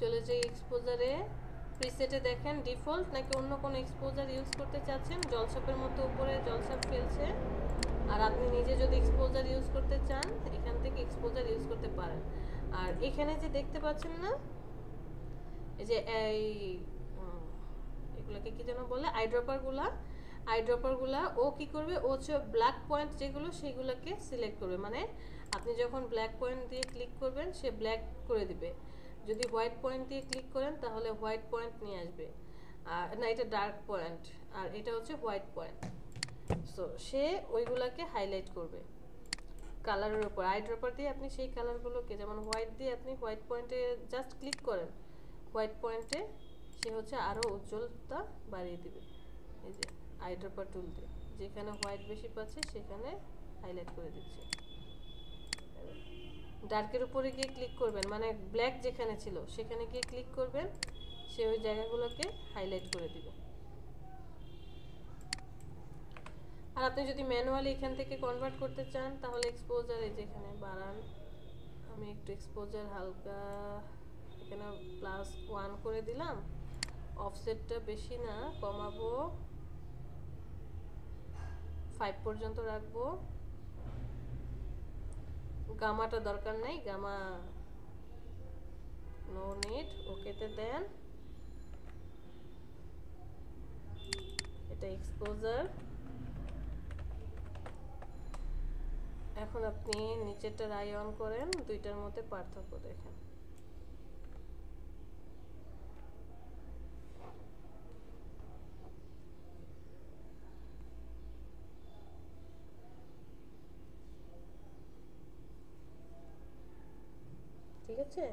চলে যাই এক্সপোজারে, প্রিসেটে দেখেন ডিফল্ট নাকি অন্য কোনো এক্সপোজার ইউজ করতে চাচ্ছেন। জলছাপের মতো উপরে জলছাপ ফেলছে, আর আপনি নিজে যদি এক্সপোজার ইউজ করতে চান এখান থেকে এক্সপোজার ইউজ করতে পারেন। আর এখানে যে দেখতে পাচ্ছেন না, এই যে এগুলোকে কি যেন বলে, আইড্রপারগুলা ও কি করবে, ও হচ্ছে ব্ল্যাক পয়েন্ট যেগুলো সেগুলোকে সিলেক্ট করবে। মানে আপনি যখন ব্ল্যাক পয়েন্ট দিয়ে ক্লিক করবেন সে ব্ল্যাক করে দিবে, যদি হোয়াইট পয়েন্ট দিয়ে ক্লিক করেন তাহলে হোয়াইট পয়েন্ট নিয়ে আসবে। আর না, এটা ডার্ক পয়েন্ট আর এটা হচ্ছে হোয়াইট পয়েন্ট। সো সে ওইগুলাকে হাইলাইট করবে কালারের উপর। আইড্রপার দিয়ে আপনি সেই কালারগুলোকে, যেমন হোয়াইট দিয়ে আপনি হোয়াইট পয়েন্টে জাস্ট ক্লিক করেন, হোয়াইট পয়েন্টে সে হচ্ছে আরও উজ্জ্বলতা বাড়িয়ে দিবে। এই যে আইড্রপার টুল দিয়ে যেখানে হোয়াইট বেশি পাচ্ছে সেখানে হাইলাইট করে দিচ্ছে। ডার্কের উপরে গিয়ে ক্লিক করবেন, মানে ব্ল্যাক যেখানে ছিল সেখানে গিয়ে ক্লিক করবেন, সে ওই জায়গাগুলোকে হাইলাইট করে দিবে। আর আপনি যদি ম্যানুয়ালি এখান থেকে কনভার্ট করতে চান তাহলে এক্সপোজার এই যেখানে বাড়ান, আমি একটু এক্সপোজার হালকা এখানে +1 করে দিলাম, অফসেটটা বেশি না কমাবো, 5 পর্যন্ত রাখবো। গামাটা দরকার নাই, গামা নো নিড, ওকেতে দেন। এটা এক্সপোজার। এখন আপনি নিচেরটা আই অন করেন, দুইটার মধ্যে পার্থক্য দেখেন। ঠিক আছে?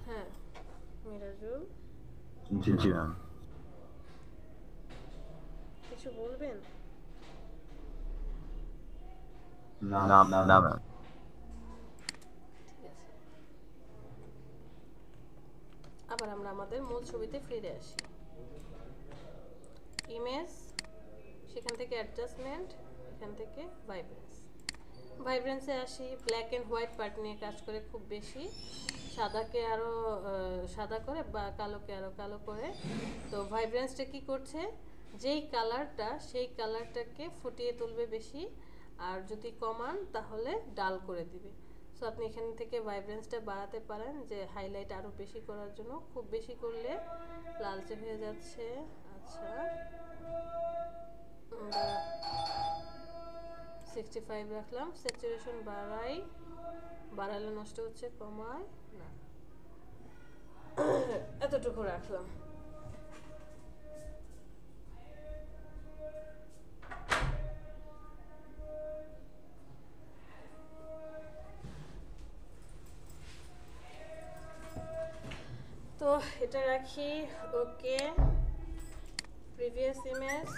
হ্যাঁ মিরাজুল, জি জি ম্যাম। কিছু বলবেন? না না ম্যাম। ঠিক আছে, আবার আমরা আমাদের মূল ছবিতে ফিরে আসি। ইমেজ, সেখান থেকে অ্যাডজাস্টমেন্ট, এখান থেকে ভাইব্রেন্সে আসি। ব্ল্যাক অ্যান্ড হোয়াইট পার্ট নিয়ে কাজ করে খুব বেশি, সাদাকে আরও সাদা করে বা কালোকে আরও কালো করে। তো ভাইব্রেন্সটা কি করছে, যেই কালারটা সেই কালারটাকে ফুটিয়ে তুলবে বেশি, আর যদি কমান তাহলে ডাল করে দিবে। সো আপনি এখান থেকে ভাইব্রেন্সটা বাড়াতে পারেন, যে হাইলাইট আরও বেশি করার জন্য। খুব বেশি করলে লালচে হয়ে যাচ্ছে। আচ্ছা, 65 রাখলাম, স্যাচুরেশন বাড়ালে নষ্ট হচ্ছে, কমায় না, এতটুকু রাখলাম। তো এটা রাখি, ওকে। প্রিভিয়াস ইমেজ,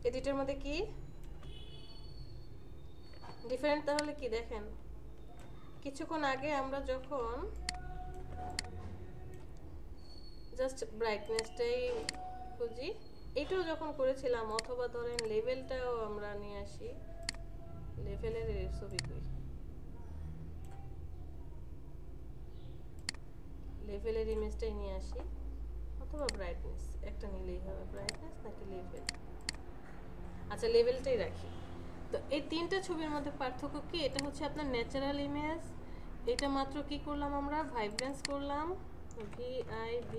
এডিটের মধ্যে কি ডিফারেন্ট তাহলে কি দেখেন, কিছুক্ষণ আগে আমরা যখন জাস্ট ব্রাইটনেসটাই খুঁজি, এটাও যখন করেছিলাম, অথবা ধরেন লেভেলটাও আমরা নিয়ে আসি, লেভেলের ছবি কই, লেভেলের ইমেজটাই নিয়ে আসি, অথবা ব্রাইটনেস একটা নিলেই হবে, ব্রাইটনেস নাকি লেভেল, আচ্ছা লেভেলটাই রাখি। তো এই তিনটা ছবির মধ্যে পার্থক্য কি, এটা হচ্ছে আপনার ন্যাচারাল ইমেজ, এটা মাত্র কি করলাম আমরা ভাইব্রেন্স করলাম, VIB,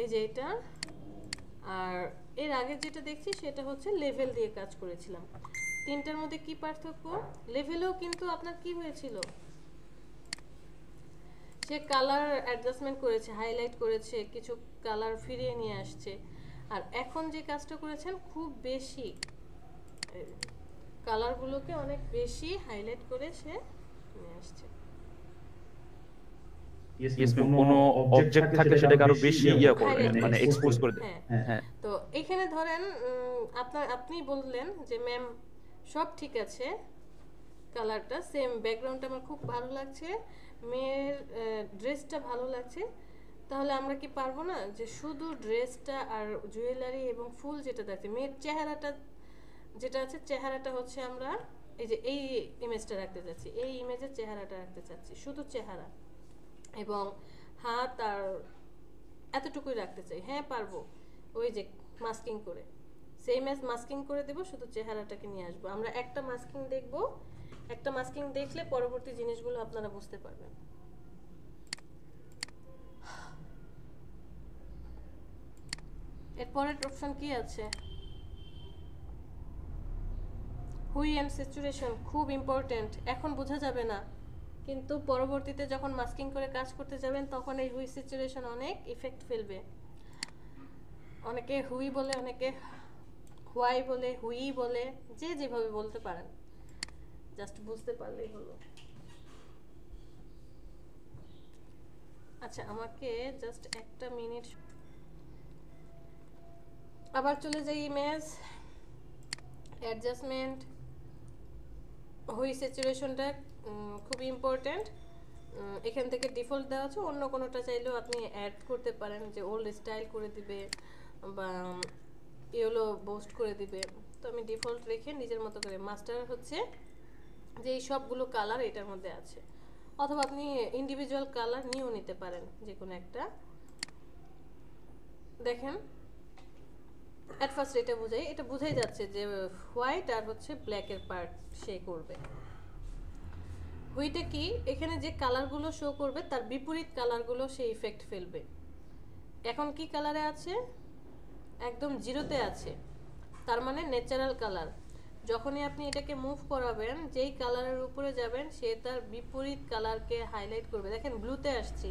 এই যে এটা, আর এর আগে যেটা দেখছি সেটা হচ্ছে লেভেল দিয়ে কাজ করেছিলাম। তিনটার মধ্যে কি পার্থক্য, লেভেলেও কিন্তু আপনার কি হয়েছিল, সে কালার অ্যাডজাস্টমেন্ট করেছে, হাইলাইট করেছে, কিছু কালার ফিরিয়ে নিয়ে আসছে, আর এখন যে কাজটা করেছেন খুব বেশি কালারগুলোকে অনেক বেশি হাইলাইট করে সে নিয়ে আসছে। কোনো অবজেক্ট থাকলে সেটাকে আরো বেশি করে, মানে এক্সপোজ করে দেয়। হ্যাঁ, তো এখানে ধরেন আপনি বললেন যে ম্যাম সব ঠিক আছে, কালারটা সেম, ব্যাকগ্রাউন্ডটা আমার খুব ভালো লাগছে, মেয়ের ড্রেসটা ভালো লাগছে, তাহলে আমরা কি পারবো না যে শুধু ড্রেসটা আর জুয়েলারি এবং ফুল যেটা দেখতে, মেয়ের চেহারাটা যেটা আছে, চেহারাটা হচ্ছে আমরা এই যে এই ইমেজটা রাখতে চাচ্ছি, এই ইমেজের চেহারাটা রাখতে চাচ্ছি, শুধু চেহারা এবং হাত আর এতটুকুই রাখতে চাই, হ্যাঁ পারবো, ওই যে মাস্কিং করে সেম এজ মাস্কিং করে দেব, শুধু চেহারাটাকে নিয়ে আসবো। আমরা একটা মাস্কিং দেখব, একটা মাস্কিং দেখলে পরবর্তী জিনিসগুলো আপনারা বুঝতে পারবেন। এরপরের অপশন কি আছে, হুই অ্যান্ড স্যাচুরেশন, খুব ইম্পর্টেন্ট, এখন বোঝা যাবে না, কিন্তু পরবর্তীতে যখন মাস্কিং করে কাজ করতে যাবেন তখন এই হুই স্যাচুরেশন অনেক ইফেক্ট ফেলবে। অনেকে হুই বলে, অনেকে হোয়াই বলে, হুই বলে, যে যেভাবে বলতে পারেন, জাস্ট বুঝতে পারলেই হলো। আচ্ছা আমাকে জাস্ট একটা মিনিট, আবার চলে যাই ইমেজ অ্যাডজাস্টমেন্ট, হুই স্যাচুরেশনটা খুবই ইম্পর্টেন্ট, এখান থেকে ডিফল্ট দেওয়া আছে, অন্য কোনোটা চাইলেও আপনি অ্যাড করতে পারেন, যে ওল্ড স্টাইল করে দিবে বা ইয়েলো বুস্ট করে দিবে, তো আমি ডিফল্ট রেখে নিজের মতো করে, মাস্টার হচ্ছে যে এই সবগুলো কালার এটার মধ্যে আছে, অথবা আপনি ইন্ডিভিজুয়াল কালার নিয়েও নিতে পারেন যে কোনো একটা। দেখেন অ্যাট ফার্স্ট এটা বোঝাই যাচ্ছে যে হোয়াইট আর হচ্ছে ব্ল্যাকের পার্ট সে করবে। হুইটা কি, এখানে যে কালারগুলো শো করবে তার বিপরীত কালারগুলো সে ইফেক্ট ফেলবে। এখন কি কালারে আছে, একদম জিরোতে আছে, তার মানে ন্যাচারাল কালার। যখনই আপনি এটাকে মুভ করাবেন, যেই কালারের উপরে যাবেন সে তার বিপরীত কালারকে হাইলাইট করবে। দেখেন ব্লুতে আসছি,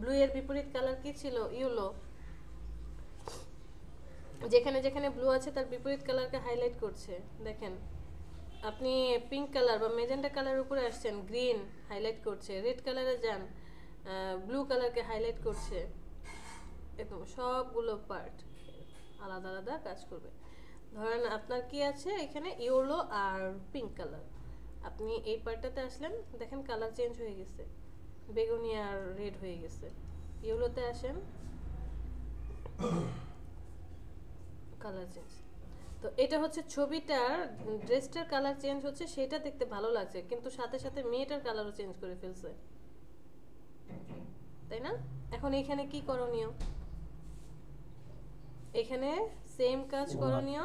ব্লু এর বিপরীত কালার কি ছিল, ইয়েলো, যেখানে যেখানে ব্লু আছে তার বিপরীত কালারকে হাইলাইট করছে। দেখেন আপনি পিঙ্ক কালার বা মেজেন্টা কালারের উপরে আসছেন, গ্রিন হাইলাইট করছে, রেড কালারে যান, ব্লু কালারকে হাইলাইট করছে, এরকম সবগুলো পার্ট আলাদা আলাদা কাজ করবে। ধরেন আপনার কি আছে এখানে, ইয়েলো আর পিঙ্ক কালার, আপনি এই পার্টটাতে আসলেন, দেখেন কালার চেঞ্জ হয়ে গেছে, বেগুনি আর রেড হয়ে গেছে। ইয়েলোতে আসেন, কালার চেঞ্জ। তো এটা হচ্ছে ছবিটার, ড্রেসটার কালার চেঞ্জ হচ্ছে, সেটা দেখতে ভালো লাগছে, কিন্তু সাথে সাথে মেয়েটার কালারও চেঞ্জ করে ফেলছে, তাই না? এখন এখানে কি করণীয়, এখানে সেম কাজ করণীয়।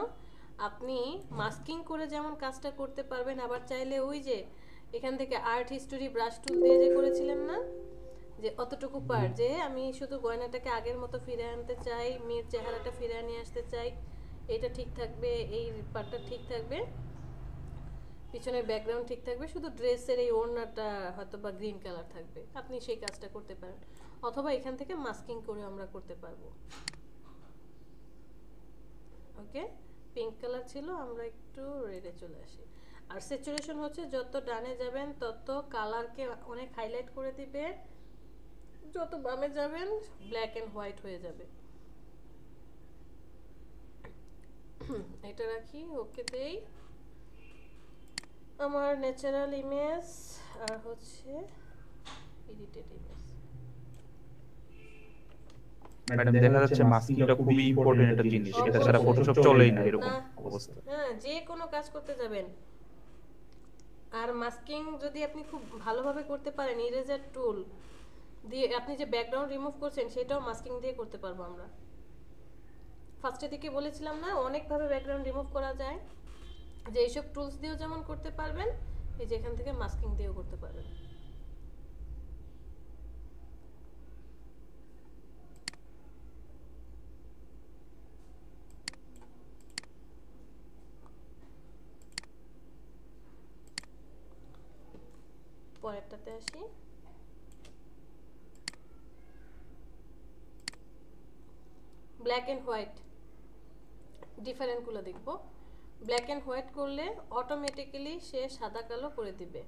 আপনি মাস্কিং করে যেমন কাজটা করতে পারবেন, আবার চাইলে ওই যে এখান থেকে আর্ট হিস্টোরি ব্রাশ টুল দিয়ে যে করেছিলেন না, যে অতটুকু পার্ট যে আমি শুধু গয়নাটাকে আগের মতো ফিরে আনতে চাই, মেয়ের চেহারাটা ফিরে নিয়ে আসতে চাই, এটা ঠিক থাকবে, এই পার্টটা ঠিক থাকবে, পিছনের ব্যাকগ্রাউন্ড ঠিক থাকবে, শুধু ড্রেসের এই ওড়নাটা হয়তো বা গ্রিন কালার থাকবে, আপনি সেই কাজটা করতে পারেন। অথবা এখান থেকে মাস্কিং করে আমরা করতে পারবো। ওকে, পিঙ্ক কালার ছিল, আমরা একটু রেডে চলে আসি। আর স্যাচুরেশন হচ্ছে যত ডানে যাবেন তত কালারকে অনেক হাইলাইট করে দিবে, যত বামে যাবেন ব্ল্যাক এন্ড হোয়াইট হয়ে যাবে। এটা রাখি, ওকে দেই। আমার ন্যাচারাল ইমেজ আর হচ্ছে এডিটেড ইমেজ। ম্যাডাম দেখা যাচ্ছে মাস্কিংটা খুবই ইম্পর্টেন্ট একটা জিনিস, এটা ছাড়া ফটোশপ চলেই না এরকম অবস্থা। হ্যাঁ, যে কোনো কাজ করতে যাবেন আর মাস্কিং যদি আপনি খুব ভালোভাবে করতে পারেন, ইরেজার টুল দিয়ে আপনি যে ব্যাকগ্রাউন্ড রিমুভ করছেন সেটাও মাস্কিং দিয়ে করতে পারবো আমরা। ফার্স্টের দিকে বলেছিলাম না অনেকভাবে ব্যাকগ্রাউন্ড রিমুভ করা যায়, যে এইসব টুলস দিয়েও যেমন করতে পারবেন, এই যে এখান থেকে মাস্কিং দিয়েও করতে পারবেন। পরেরটাতে আসি। ব্ল্যাক এন্ড হোয়াইট ডিফারেন্টগুলো দেখব। ব্ল্যাক এন্ড হোয়াইট করলে অটোমেটিক্যালি সে সাদা কালো করে দিবে।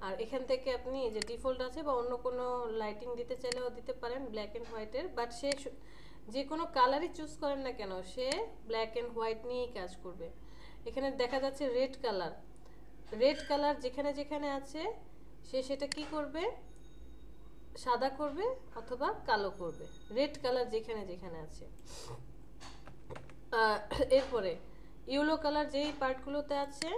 আর এখান থেকে আপনি যে ডিফল্ট আছে বা অন্য কোনো লাইটিং দিতে চাইলেও দিতে পারেন ব্ল্যাক এন্ড হোয়াইটের, বাট সে যে কোনো কালারই চুজ করেন না কেন সে ব্ল্যাক এন্ড হোয়াইট নিয়েই কাজ করবে। এখানে দেখা যাচ্ছে রেড কালার, রেড কালার যেখানে যেখানে আছে সে সেটা কি করবে, সাদা করবে অথবা কালো করবে, রেড কালার যেখানে যেখানে আছে। এরপরে ইয়েলো কালার যেই পার্টগুলোতে আছে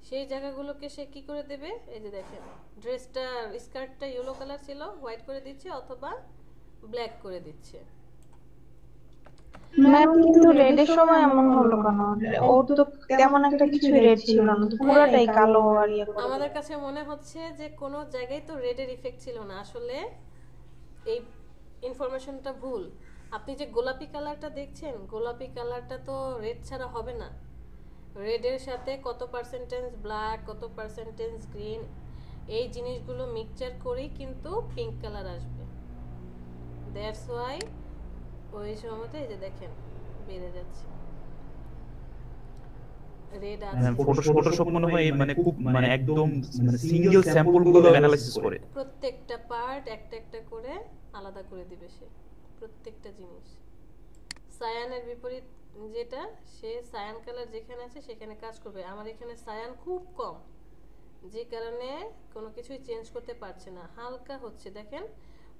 সেই জায়গাগুলোকে সে কি করে দেবে, এই যে দেখেন ড্রেসটা স্কার্টটা ইয়েলো কালার ছিল, হোয়াইট করে দিচ্ছে অথবা ব্ল্যাক করে দিচ্ছে। ম্যাম কিন্তু রেডের সময় এমন হলো কেন? ওর তো তেমন একটা কিছু রেড ছিল না, পুরোটাই কালো আর ইয়ে করে। আমাদের কাছে মনে হচ্ছে যে কোনো জায়গায় তো রেডের ইফেক্ট ছিল না, আসলে এই ইনফরমেশনটা ভুল। আপনি যে গোলাপি কালারটা দেখছেন, গোলাপি কালারটা তো রেড ছাড়া হবে না, রেডের সাথে কত পার্সেন্টেজ ব্ল্যাক, কত পার্সেন্টেজ গ্রিন, এই জিনিসগুলো মিক্সচার করেই কিন্তু পিঙ্ক কালার আসবে। দ্যাটস ওয়াই ওই সময়তে এই যে দেখেন বেড়ে যাচ্ছে রেড আছে। ফটোশপ মনে হয় মানে খুব মানে একদম মানে সিঙ্গেল স্যাম্পল গুলো অ্যানালাইসিস করে প্রত্যেকটা পার্ট একটা একটা করে আলাদা করে দিবে সে, প্রত্যেকটা জিনিস। সায়ানের বিপরীত যেটা, সে সায়ান কালার যেখানে আছে সেখানে কাজ করবে। আমার এখানে সায়ান খুব কম, যে কারণে কোনো কিছুই চেঞ্জ করতে পারছে না, হালকা হচ্ছে। দেখেন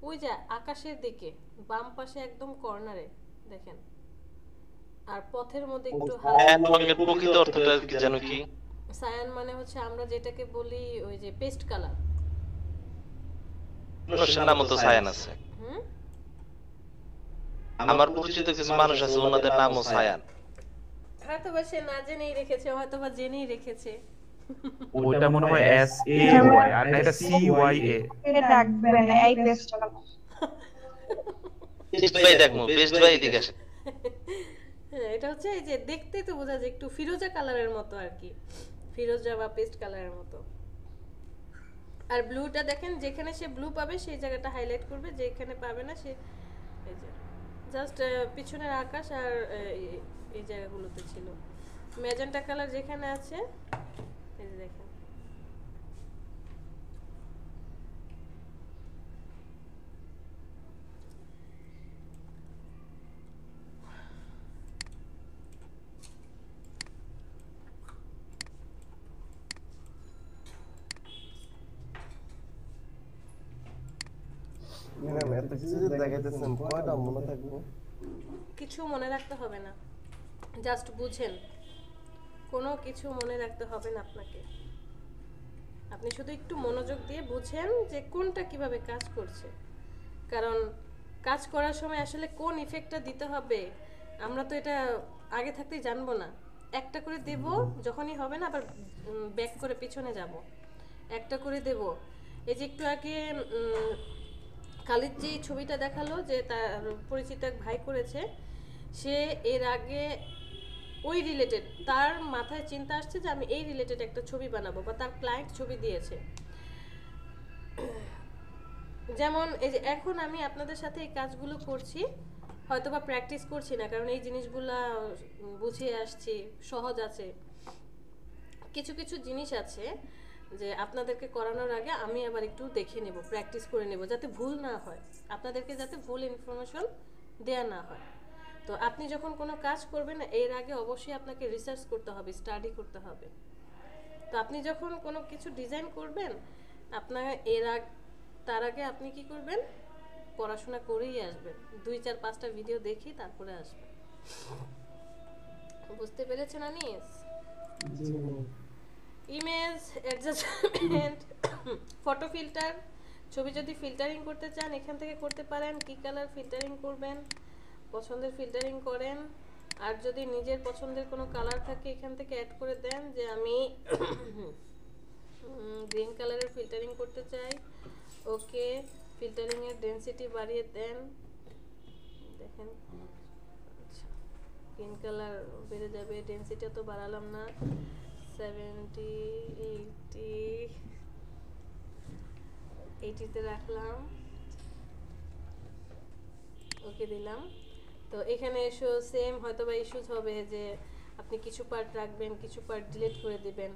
ওই যে আকাশের দিকে বাম পাশে একদম কর্নারে দেখেন, আর পথের মধ্যে একটু হালকা। প্রকৃত অর্থটা কি জানো কি? সায়ান মানে হচ্ছে আমরা যেটাকে বলি ওই যে পেস্ট কালার। মানুষের নামও তো সায়ান আছে, আমার পরিচিত কিছু মানুষ আছে ওনাদের নামও সায়ান। হয়তোবা সে না জেনেই রেখেছে, হয়তোবা জেনেই রেখেছে। ওটা মনে হয় এস এ ওয়াই আর এটা সি ওয়াই এ। এটা রাখবেন এই পেস্ট কালার। বেস্ট বাই দেখো, বেস্ট বাই এদিকে আসে। হ্যাঁ, এটা হচ্ছে এই যে দেখতেই তো বোঝা যায় একটু ফিরোজা কালারের মতো আর কি, ফিরোজা বা পেস্ট কালারের মতো। আর ব্লুটা দেখেন যেখানে সে ব্লু পাবে সেই জায়গাটা হাইলাইট করবে, যেখানে পাবে না সে এই যে জাস্ট পিছনের আকাশ আর এই জায়গাগুলোতে ছিল। ম্যাজেন্টা কালার যেখানে আছে এই যে দেখেন, কিছু মনে রাখতে হবে না, জাস্ট বুঝেন, কোনো কিছু মনে রাখতে হবে না আপনাকে। আপনি শুধু একটু মনোযোগ দিয়ে বুঝেন যে কোনটা কিভাবে কাজ করছে, কারণ কাজ করার সময় আসলে কোন ইফেক্টটা দিতে হবে আমরা তো এটা আগে থাকতেই জানবো না। একটা করে দেব, যখনই হবে না আবার ব্যাক করে পিছনে যাব, একটা করে দেব। এই যে একটু আগে খালিদ যে ছবিটা দেখালো যে তার পরিচিত এক ভাই করেছে, সে এর আগে ওই রিলেটেড, তার মাথায় চিন্তা আসছে যে আমি এই রিলেটেড একটা ছবি বানাবো, বা তার ক্লায়েন্ট ছবি দিয়েছে। যেমন এই যে এখন আমি আপনাদের সাথে এই কাজগুলো করছি, হয়তো বা প্র্যাকটিস করছি না, কারণ এই জিনিসগুলা বুঝিয়ে আসছি, সহজ আছে। কিছু কিছু জিনিস আছে যে আপনাদেরকে করানোর আগে আমি আবার একটু দেখে নেব, প্র্যাকটিস করে নেব, যাতে ভুল না হয়, আপনাদেরকে যাতে ভুল ইনফরমেশন দেয়া না হয়। তো আপনি যখন কোনো কাজ করবেন এর আগে অবশ্যই আপনাকে রিসার্চ করতে হবে, স্টাডি করতে হবে। তো আপনি যখন কোনো কিছু ডিজাইন করবেন, আপনার তার আগে আপনি কি করবেন, পড়াশোনা করেই আসবেন, 2-4-5টা ভিডিও দেখি তারপরে আসবেন। বুঝতে পেরেছেন Anis? Image adjustment, photo filter, ছবি যদি ফিল্টারিং করতে চান এখান থেকে করতে পারেন। কি কালার ফিল্টারিং করবেন, পছন্দের ফিল্টারিং করেন। আর যদি নিজের পছন্দের কোনো কালার থাকে এখান থেকে অ্যাড করে দেন, যে আমি গ্রিন কালারের ফিল্টারিং করতে চাই। ওকে, ফিল্টারিং এর ডেনসিটি বাড়িয়ে দেন, দেখেন আচ্ছা গ্রিন কালার বেড়ে যাবে, ডেনসিটি তো বাড়ালাম না, 70, 80 রাখলাম, ওকে দিলাম। তো এখানে এসো সেম হয়তো বা ইস্যুজ হবে যে আপনি কিছু পার্ট রাখবেন, কিছু পার্ট ডিলিট করে দিবেন।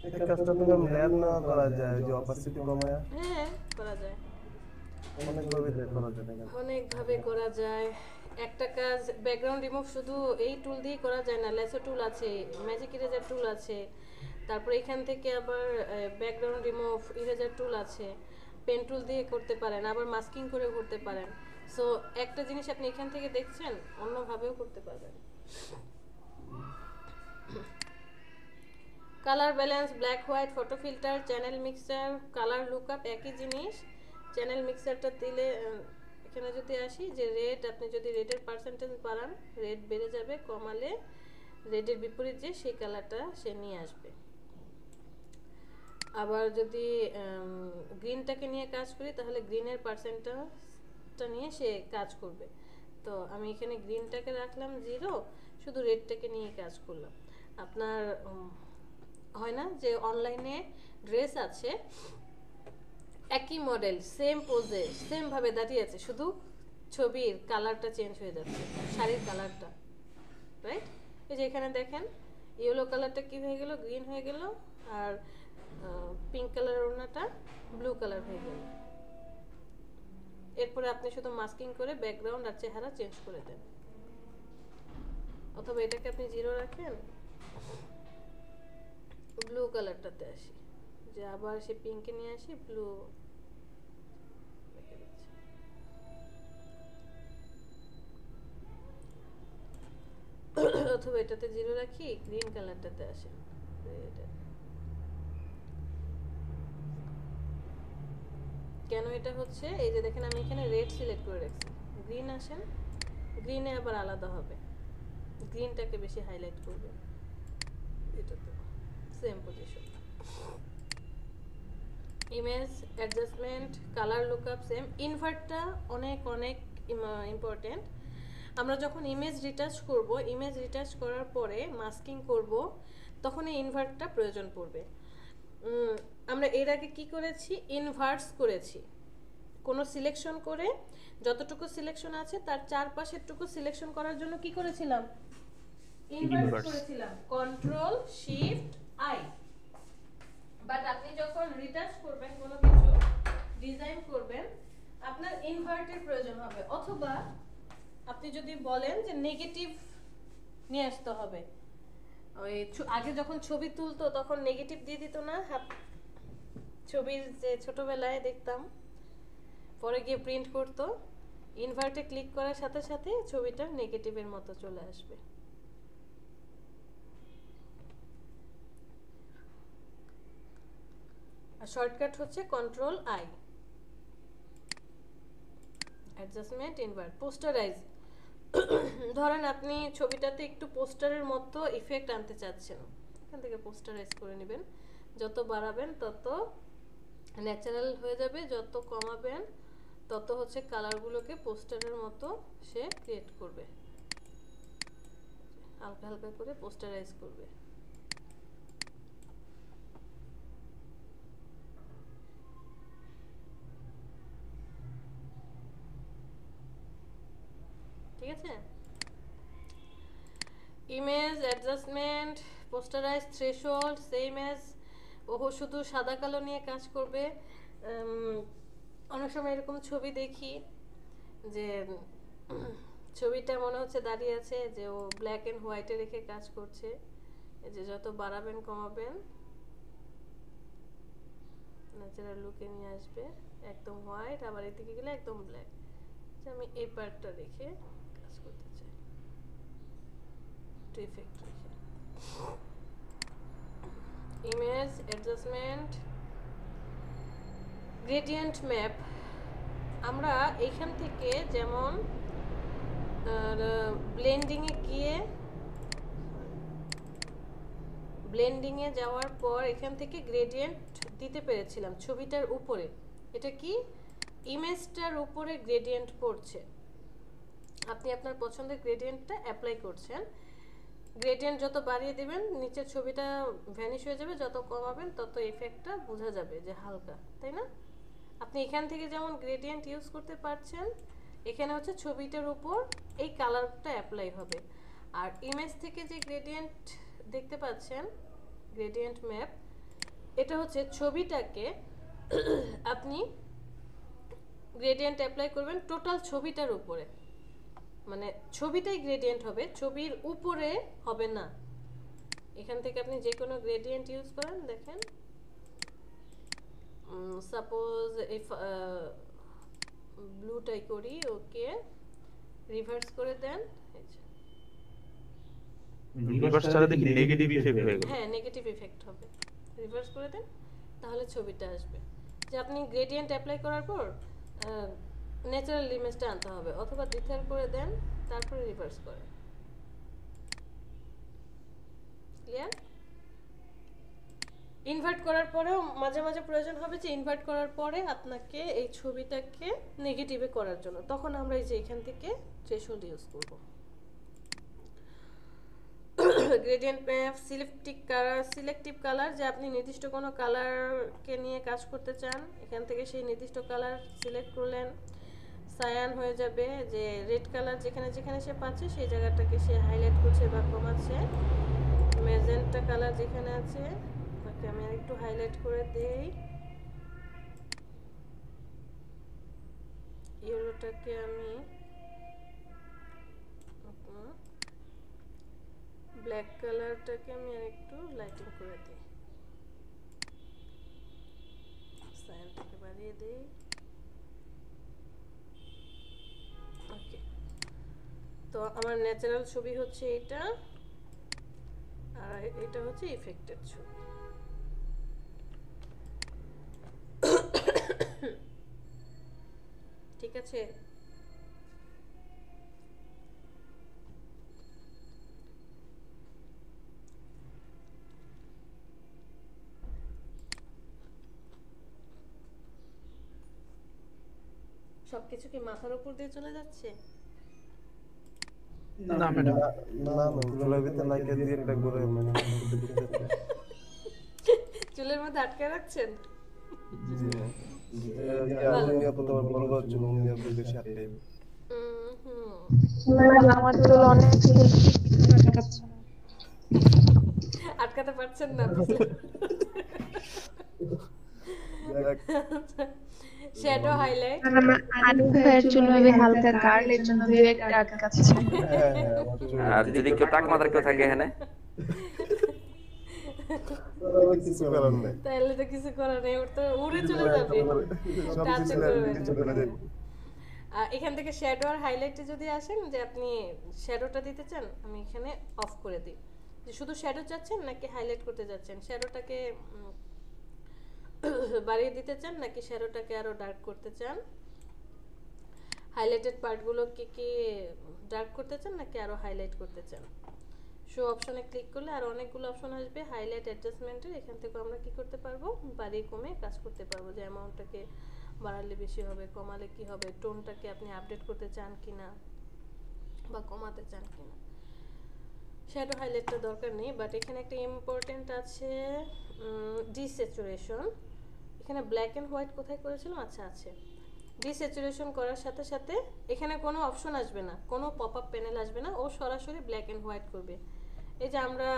এই কাজটা তো ম্যাম না করা যায়, যে অপাসিটি কমায়া। হ্যাঁ করা যায়, অনেকভাবে করা যায়। অনেকভাবে করা যায়। একটা কাজ ব্যাকগ্রাউন্ড রিমুভ শুধু এই টুল দিয়ে করা যায় না, লেসো টুল আছে, ম্যাজিক ইরেজার টুল আছে, তারপর এখান থেকে আবার ব্যাকগ্রাউন্ড রিমুভ ইরেজার টুল আছে, পেন টুল দিয়ে করতে পারেন, আবার মাস্কিং করেও করতে পারেন। সো একটা জিনিস আপনি এখান থেকে দেখছেন, অন্যভাবেও করতে পারবেন। Colour balance, black white, photo filter, channel mixer, colour lookup একই জিনিস। চ্যানেল মিক্সারটা দিলে এখানে যদি আসি যে রেড, আপনি যদি রেডের পার্সেন্টেজ বাড়ান রেড বেড়ে যাবে, কমালে রেডের বিপরীত যে সেই কালারটা সে নিয়ে আসবে। আবার যদি গ্রিনটাকে নিয়ে কাজ করি তাহলে গ্রিনের পার্সেন্টেজটা নিয়ে সে কাজ করবে। তো আমি এখানে গ্রিনটাকে রাখলাম 0, শুধু রেডটাকে নিয়ে কাজ করলাম। আপনার হয় না যে অনলাইনে ড্রেস আছে, একই মডেল, সেম পোজে, সেম ভাবে দাঁড়িয়ে আছে, শুধু ছবির কালারটা চেঞ্জ হয়ে যাচ্ছে, শাড়ির কালারটা, রাইট? এই যে এখানে দেখেন ইয়েলো কালারটা কি হয়ে গেল, গ্রিন হয়ে গেল, আর পিঙ্ক কালারের ওড়নাটা ব্লু কালার হয়ে গেল। এরপরে আপনি শুধু মাস্কিং করে ব্যাকগ্রাউন্ড আর চেহারা চেঞ্জ করে দেন, অথবা এটাকে আপনি 0 রাখেন, ব্লু কালারটাতে আসি, যে আবার সে পিঙ্কে নিয়ে আসি, ব্লু অথবা এটাতে 0 রাখি, গ্রিন কালারটাতে আসে, কেন এটা হচ্ছে, এই যে দেখেন আমি এখানে রেড সিলেক্ট করে রাখছি, গ্রিন আসেন, গ্রিনে আবার আলাদা হবে, গ্রিনটাকে বেশি হাইলাইট করবে, এটাতে same position. Image adjustment, colour lookup same. ইনভার্টটা অনেক অনেক ইম্পর্টেন্ট। আমরা যখন ইমেজ রিটাচ করব, ইমেজ রিটাচ করার পরে মাস্কিং করব, তখন এই ইনভার্টটা প্রয়োজন পড়বে। আমরা এর আগে কি করেছি, ইনভার্টস করেছি, কোনো সিলেকশন করে যতটুকু সিলেকশন আছে তার চারপাশেরটুকু সিলেকশন করার জন্য কি করেছিলাম, ইনভার্ট করেছিলাম, কন্ট্রোল শিফট আই। বাট আপনি যখন রিটাচ করবেন, কোনো কিছু ডিজাইন করবেন, আপনার ইনভার্টের প্রয়োজন হবে, অথবা আপনি যদি বলেন যে নেগেটিভ নিয়ে আসতে হবে, ওই আগে যখন ছবি তুলতো তখন নেগেটিভ দিয়ে দিত না, ছবির যে ছোটবেলায় দেখতাম, পরে গিয়ে প্রিন্ট করতো, ইনভার্টে ক্লিক করার সাথে সাথে ছবিটা নেগেটিভের মতো চলে আসবে। আর শর্টকাট হচ্ছে control I. Adjustment invert posterize. ধরেন আপনি ছবিটাতে একটু পোস্টারের মতো ইফেক্ট আনতে চাচ্ছেন, এখান থেকে পোস্টারাইজ করে নেবেন। যত বাড়াবেন তত ন্যাচারাল হয়ে যাবে, যত কমাবেন তত হচ্ছে কালারগুলোকে পোস্টারের মতো সে ক্রিয়েট করবে, হালকা হালকা করে পোস্টারাইজ করবে। ঠিক আছে, image adjustment posterize threshold same as, ও শুধু সাদা কালো নিয়ে কাজ করবে। অনেক সময় এরকম ছবি দেখি যে ছবিটা মনে হচ্ছে দাঁড়িয়ে আছে, যে ও ব্ল্যাক এন্ড হোয়াইটে রেখে কাজ করছে। এই যে যত বাড়াবেন কমাবেন ন্যাচারাল লুকে নিয়ে আসবে, একদম হোয়াইট, আবার এদিকে গেলে একদম ব্ল্যাক। আমি এই পার্টটা রেখে কাজ করতে চাই, ইফেক্ট রেখে। ইমেজ অ্যাডজাস্টমেন্ট গ্রেডিয়েন্ট ম্যাপ, আমরা এইখান থেকে যেমন ব্লেন্ডিংয়ে গিয়ে ব্লেন্ডিংয়ে যাওয়ার পর এখান থেকে গ্রেডিয়েন্ট দিতে পেরেছিলাম ছবিটার উপরে। এটা কি ইমেজটার উপরে গ্রেডিয়েন্ট পড়ছে, আপনি আপনার পছন্দের গ্রেডিয়েন্টটা অ্যাপ্লাই করছেন। গ্রেডিয়েন্ট যত বাড়িয়ে দিবেন নিচের ছবিটা ভ্যানিশ হয়ে যাবে, যত কমাবেন তত ইফেক্টটা বোঝা যাবে যে হালকা, তাই না? আপনি এখান থেকে যেমন গ্রেডিয়েন্ট ইউজ করতে পারছেন, এখানে হচ্ছে ছবিটার উপর এই কালারটা অ্যাপ্লাই হবে। আর ইমেজ থেকে যে গ্রেডিয়েন্ট দেখতে পাচ্ছেন, গ্রেডিয়েন্ট ম্যাপ, এটা হচ্ছে ছবিটাকে আপনি গ্রেডিয়েন্ট অ্যাপ্লাই করবেন টোটাল ছবিটার উপরে, মানে ছবিটাই গ্রেডিয়েন্ট হবে, ছবির উপরে হবে না। এখান থেকে আপনি যে কোনো গ্রেডিয়েন্ট ইউজ করেন, দেখেন সাপোজ ইফ ব্লুটাই করি, ওকে রিভার্স করে দেন, রিভার্স ছাড়া দেখি নেগেটিভ ইফেক্ট হয়ে গেল। হ্যাঁ নেগেটিভ ইফেক্ট হবে, রিভার্স করে দেন তাহলে ছবিটা আসবে। যে আপনি গ্রেডিয়েন্ট অ্যাপ্লাই করার পর ন্যাচারাল ইমেজটা আনতে হবে, অথবা দ্বিতীয় করে দেন তারপরে রিভার্স করেন। ক্লিয়ার? ইনভার্ট করার পরেও মাঝে মাঝে প্রয়োজন হবে যে ইনভার্ট করার পরে আপনাকে এই ছবিটাকে নেগেটিভে করার জন্য, তখন আমরা এই যে এখান থেকে থ্রেশহোল্ড ইউজ করব। গ্রেডিয়েন্ট ম্যাপ সিলেক্টিভ কালার, যে আপনি নির্দিষ্ট কোনো কালারকে নিয়ে কাজ করতে চান, এখান থেকে সেই নির্দিষ্ট কালার সিলেক্ট করলেন। সায়ান হয়ে যাবে, যে রেড কালার যেখানে যেখানে সে পাচ্ছে সেই জায়গাটাকে সে হাইলাইট করছে বা কমাচ্ছে। ম্যাজেন্টা কালার যেখানে আছে ওকে আমি একটু হাইলাইট করে দেই। ইয়েলোটাকে আমি ব্ল্যাক কালারটাকে আমি আরেকটু লাইটিং করে দিই, সায়ানটাকে বাড়িয়ে দেই। ওকে, তো আমার ন্যাচারাল ছবি হচ্ছে এটা, আর এটা হচ্ছে ইফেক্টেড ছবি। ঠিক আছে, সবকিছু কি মাথার উপর দিয়ে চলে যাচ্ছে? না ম্যাডাম, না চুলের ভিতরে লাইকে দিয়ে একটা করে মানে চুলের মধ্যে আটকে রাখছেন? জি আমি নিয়ত বলবো জন্য নিয়ত বেশি আটকে। আমার চুল অনেক আটকাতে পারছেন না? শ্যাডো হাইলাইট, আলু ভাইয়ের চুল হবে হালকা কার্ল, এর জন্য দুই একটা আটকাচ্ছে। আর যদি কেউ টাক মাথার কেউ থাকে এখানে, কিছু করার নেই, তাহলে তো কিছু করার নেই, ওর তো উড়ে চলে যাবে। এখান থেকে শ্যাডো আর হাইলাইটে যদি আসেন, যে আপনি শ্যাডোটা দিতে চান, আমি এখানে অফ করে দিই। যে শুধু শ্যাডো চাচ্ছেন নাকি হাইলাইট করতে যাচ্ছেন, শ্যাডোটাকে বাড়িয়ে দিতে চান নাকি শ্যাডোটাকে আরো ডার্ক করতে চান। হাইলাইটেড পার্টগুলো কি ডার্ক করতে চান নাকি আরো হাইলাইট করতে চান? শো অপশনে ক্লিক করলে আর অনেকগুলো অপশন আসবে হাইলাইট অ্যাডজাস্টমেন্টের। এখান থেকে আমরা কি করতে পারবো, বাড়িয়ে কমে কাজ করতে পারবো, যে অ্যামাউন্টটাকে বাড়ালে বেশি হবে, কমালে কি হবে, টোনটাকে আপনি আপডেট করতে চান কিনা বা কমাতে চান কিনা। শ্যাডো হাইলাইটটা দরকার নেই, বাট এখানে একটা ইম্পর্টেন্ট আছে ডিস্যাচুরেশন। এখানে ব্ল্যাক অ্যান্ড হোয়াইট কোথায় করেছিলাম? আচ্ছা আছে। ডিস্যাচুরেশন করার সাথে সাথে এখানে কোনো অপশন আসবে না, কোনো পপ আপ প্যানেল আসবে না, ও সরাসরি ব্ল্যাক অ্যান্ড হোয়াইট করবে। এই যে আমরা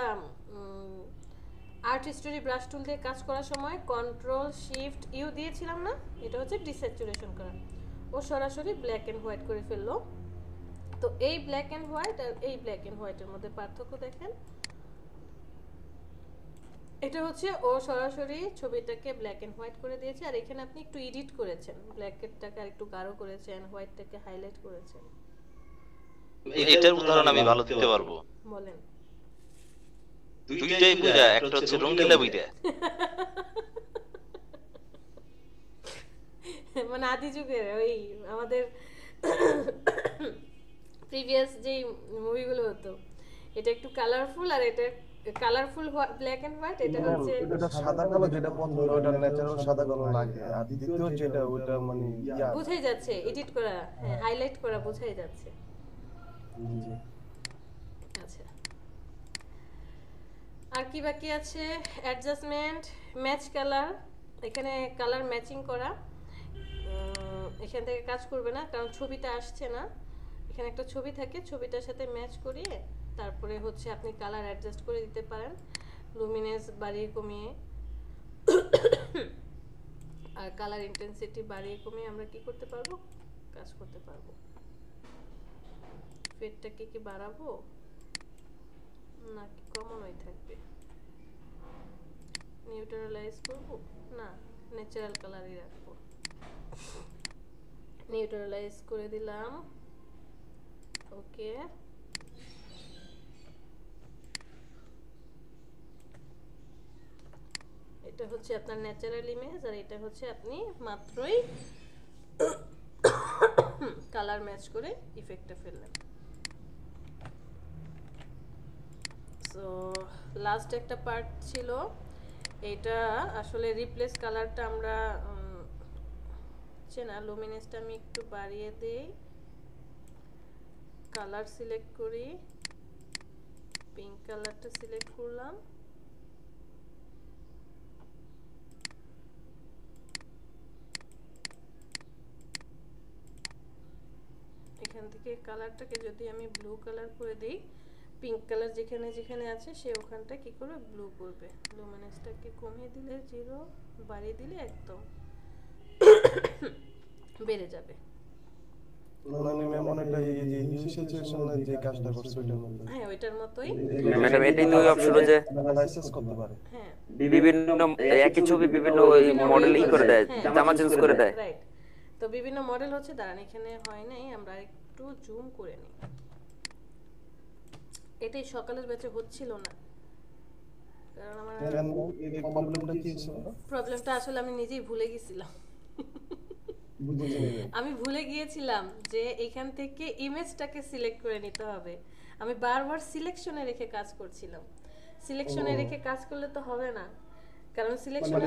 আর্ট স্টোরি ব্রাশ টুল দিয়ে কাজ করার সময় কন্ট্রোল শিফট ইউ দিয়েছিলাম না, এটা হচ্ছে ডিস্যাচুরেশন করা। ও সরাসরি ব্ল্যাক অ্যান্ড হোয়াইট করে ফেললো। তো এই ব্ল্যাক অ্যান্ড হোয়াইট আর এই ব্ল্যাক অ্যান্ড হোয়াইটের মধ্যে পার্থক্য দেখেন। এটা হচ্ছে ও সরাসরি ছবিটাকে ব্ল্যাক অ্যান্ড হোয়াইট করে দিয়েছে, আর এখানে আপনি একটু এডিট করেছেন, ব্ল্যাকটাকে আর একটু গাঢ় করেছেন, হোয়াইটটাকে হাইলাইট করেছেন। এটার উদাহরণ আমি ভালো দিতে পারবো। বলেন। দুইটাই বুঝা, একটা হচ্ছে রঙ্গিলা বইটা। মানে আদি যুগের ওই আমাদের প্রিভিয়াস যে মুভিগুলো হতো, এটা একটু কালারফুল আর এটা কালারফুল ব্ল্যাক এন্ড হোয়াইট। এটা হচ্ছে এটা সাদা কালো, যেটা পছন্দ ওটা ন্যাচারাল সাদা কালো লাগে, আর দ্বিতীয় যেটা ওটা মানে বোঝাই যাচ্ছে এডিট করা, হ্যাঁ হাইলাইট করা বোঝাই যাচ্ছে। আচ্ছা, আর কি বাকি আছে? Adjustment, match colour. এখানে কালার ম্যাচিং করা, এখান থেকে কাজ করবে না কারণ ছবিটা আসছে না। এখানে একটা ছবি থাকে, ছবিটার সাথে ম্যাচ করিয়ে তারপরে হচ্ছে আপনি কালার অ্যাডজাস্ট করে দিতে পারেন, লুমিনেন্স বাড়িয়ে কমিয়ে। আর কালার ইন্টেন্সিটি বাড়িয়ে কমিয়ে আমরা কি করতে পারবো, কাজ করতে পারবো। ফেডটাকে কি বাড়াবো নাকি কমানোই থাকবে? নিউট্রালাইজ করব না, ন্যাচারাল কালারই রাখবো। নিউট্রালাইজ করে দিলাম, ওকে। এটা হচ্ছে আপনার ন্যাচারাল ইমেজ, আর এটা হচ্ছে আপনি মাত্রই কালার ম্যাচ করে ইফেক্টে ফেললেন। সো লাস্ট একটা পার্ট ছিল, এটা আসলে রিপ্লেস কালারটা আমরা না, লুমিনেসটা আমি একটু বাড়িয়ে দেই, কালার সিলেক্ট করি, পিঙ্ক কালারটা সিলেক্ট করলাম, এখান থেকে কালারটাকে যদি আমি ব্লু কালার করে দিই, পিঙ্ক কালার যেখানে যেখানে আছে সে ওখানটা কি করবে, ব্লু করবে। লুমিনেসটাকে কমিয়ে দিলে 0, বাড়িয়ে দিলে একদম বেড়ে যাবে। মানে ম্যাম এটা এই যে সিচুয়েশনে যে কাজটা করছে ওইটার মধ্যে, হ্যাঁ ওইটার মতোই ম্যাডাম এটাই তো অপশন যে অ্যানালাইসিস করতে পারে। হ্যাঁ, বিভিন্ন একই ছবি বিভিন্ন ওই মডেল ই করে দেয়, জামা চেঞ্জ করে দেয়। রাইট। তো বিভিন্ন মডেল হচ্ছে, দাঁড়ান এখানে হয় নাই, আমরা একটু জুম করে নিই। এটাই সকালের ব্যাচে হচ্ছিল না, কারণ আমার এই প্রবলেমটা কি ছিল? প্রবলেমটা আসলে আমি নিজেই ভুলে গেছিলাম। আমি ভুলে গিয়েছিলাম যে এখান থেকে ইমেজটাকে সিলেক্ট করে নিতে হবে। আমি বারবার সিলেকশনে রেখে কাজ করছিলাম। সিলেকশনে রেখে কাজ করলে তো হবে না, কারণ সিলেকশনে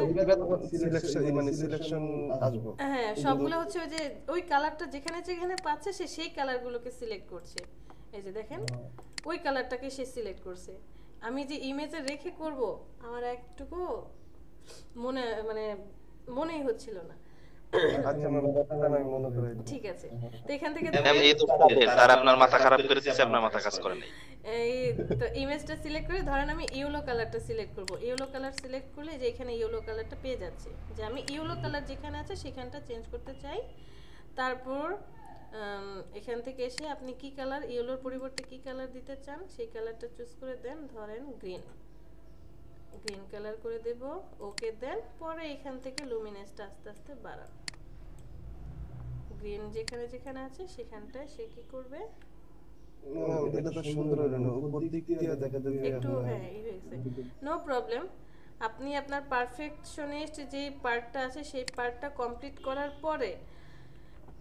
সিলেকশন আসবে। হ্যাঁ, সবগুলো হচ্ছে ওই যে ওই কালারটা যেখানে যেখানে পাচ্ছে সে সেই কালারগুলোকে সিলেক্ট করছে। এই যে দেখেন ওই কালারটাকে সে সিলেক্ট করছে। আমি যে ইমেজে রেখে করব আমার একটুকু মনেই হচ্ছিল না। আচ্ছা ম্যাম, আমি মনে করি। ঠিক আছে, তো এখান থেকে এই তো তার আপনার মাথা খারাপ করে দিয়েছে, আপনার মাথা কাজ করে নাই। এই তো ইমেজটা সিলেক্ট করে ধরেন আমি ইয়েলো কালারটা সিলেক্ট করব। ইয়েলো কালার সিলেক্ট করলে যে এখানে ইয়েলো কালারটা পেয়ে যাচ্ছে, যে আমি ইয়েলো কালার যেখানে আছে সেখানটা চেঞ্জ করতে চাই। তারপর এখান থেকে এসে আপনি কি কালার, ইয়েলোর পরিবর্তে কি কালার দিতে চান সেই কালারটা চুজ করে দেন, ধরেন গ্রিন কালার করে দেব, ওকে দেন। পরে এখান থেকে লুমিনেসটা আস্তে আস্তে বাড়ান, গ্রিন যেখানে যেখানে আছে সেখানটায় সে কি করবে, এটা তো সুন্দর হলো না, উপর দিক দিয়ে দেখা যাবে একটু হ্যাঁ এই হয়েছে, নো প্রবলেম। আপনি আপনার পারফেকশনিস্ট যে পার্টটা আছে সেই পার্টটা কমপ্লিট করার পরে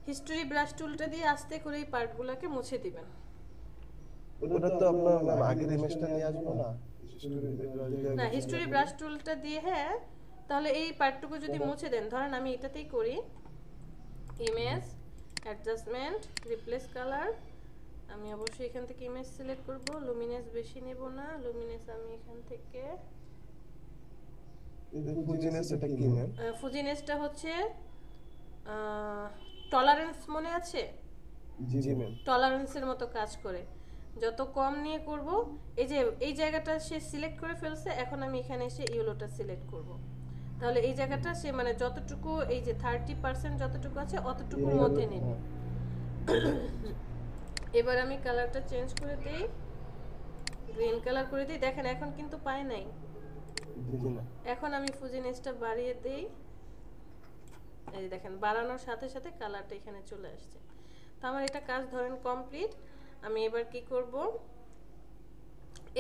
হিস্টোরি ব্রাশ টুলটা দিয়ে আস্তে করে এই পার্টগুলোকে মুছে দিবেন। ওটা তো আপনার আগের ইমেজটা নিয়ে আসবো না? না, হিস্টোরি ব্রাশ টুলটা দিয়ে হ্যাঁ, তাহলে এই পার্টটুকু যদি মুছে দেন, ধরেন আমি এটাতেই করি, ইমেজ অ্যাডজাস্টমেন্ট রিপ্লেস কালার, আমি অবশ্যই এখান থেকে ইমেজ সিলেক্ট করব, লুমিনেন্স বেশি নেব না, লুমিনেন্স আমি এখান থেকে ফুজিনেস, এটা কি ম্যাম? ফুজিনেসটা হচ্ছে টলারেন্স, মনে আছে? জি জি ম্যাম। টলারেন্সের মতো কাজ করে, যত কম নিয়ে করব। এই যে এই জায়গাটা সে সিলেক্ট করে ফেলছে, এখন আমি এখানে এসে ইয়েলোটা সিলেক্ট করব, তাহলে এই জায়গাটা সে মানে যতটুকু এই যে 30% যতটুকু আছে অতটুকুর মধ্যে নেবে। এবার আমি কালারটা চেঞ্জ করে দেই, গ্রিন কালার করে দিই। দেখেন এখন কিন্তু পায় নাই, এখন আমি ফুজিনেসটা বাড়িয়ে দেই, এই দেখেন বাড়ানোর সাথে সাথে কালারটা এখানে চলে আসছে। তো আমার এটা কাজ ধরেন কমপ্লিট। আমি এবার কি করব,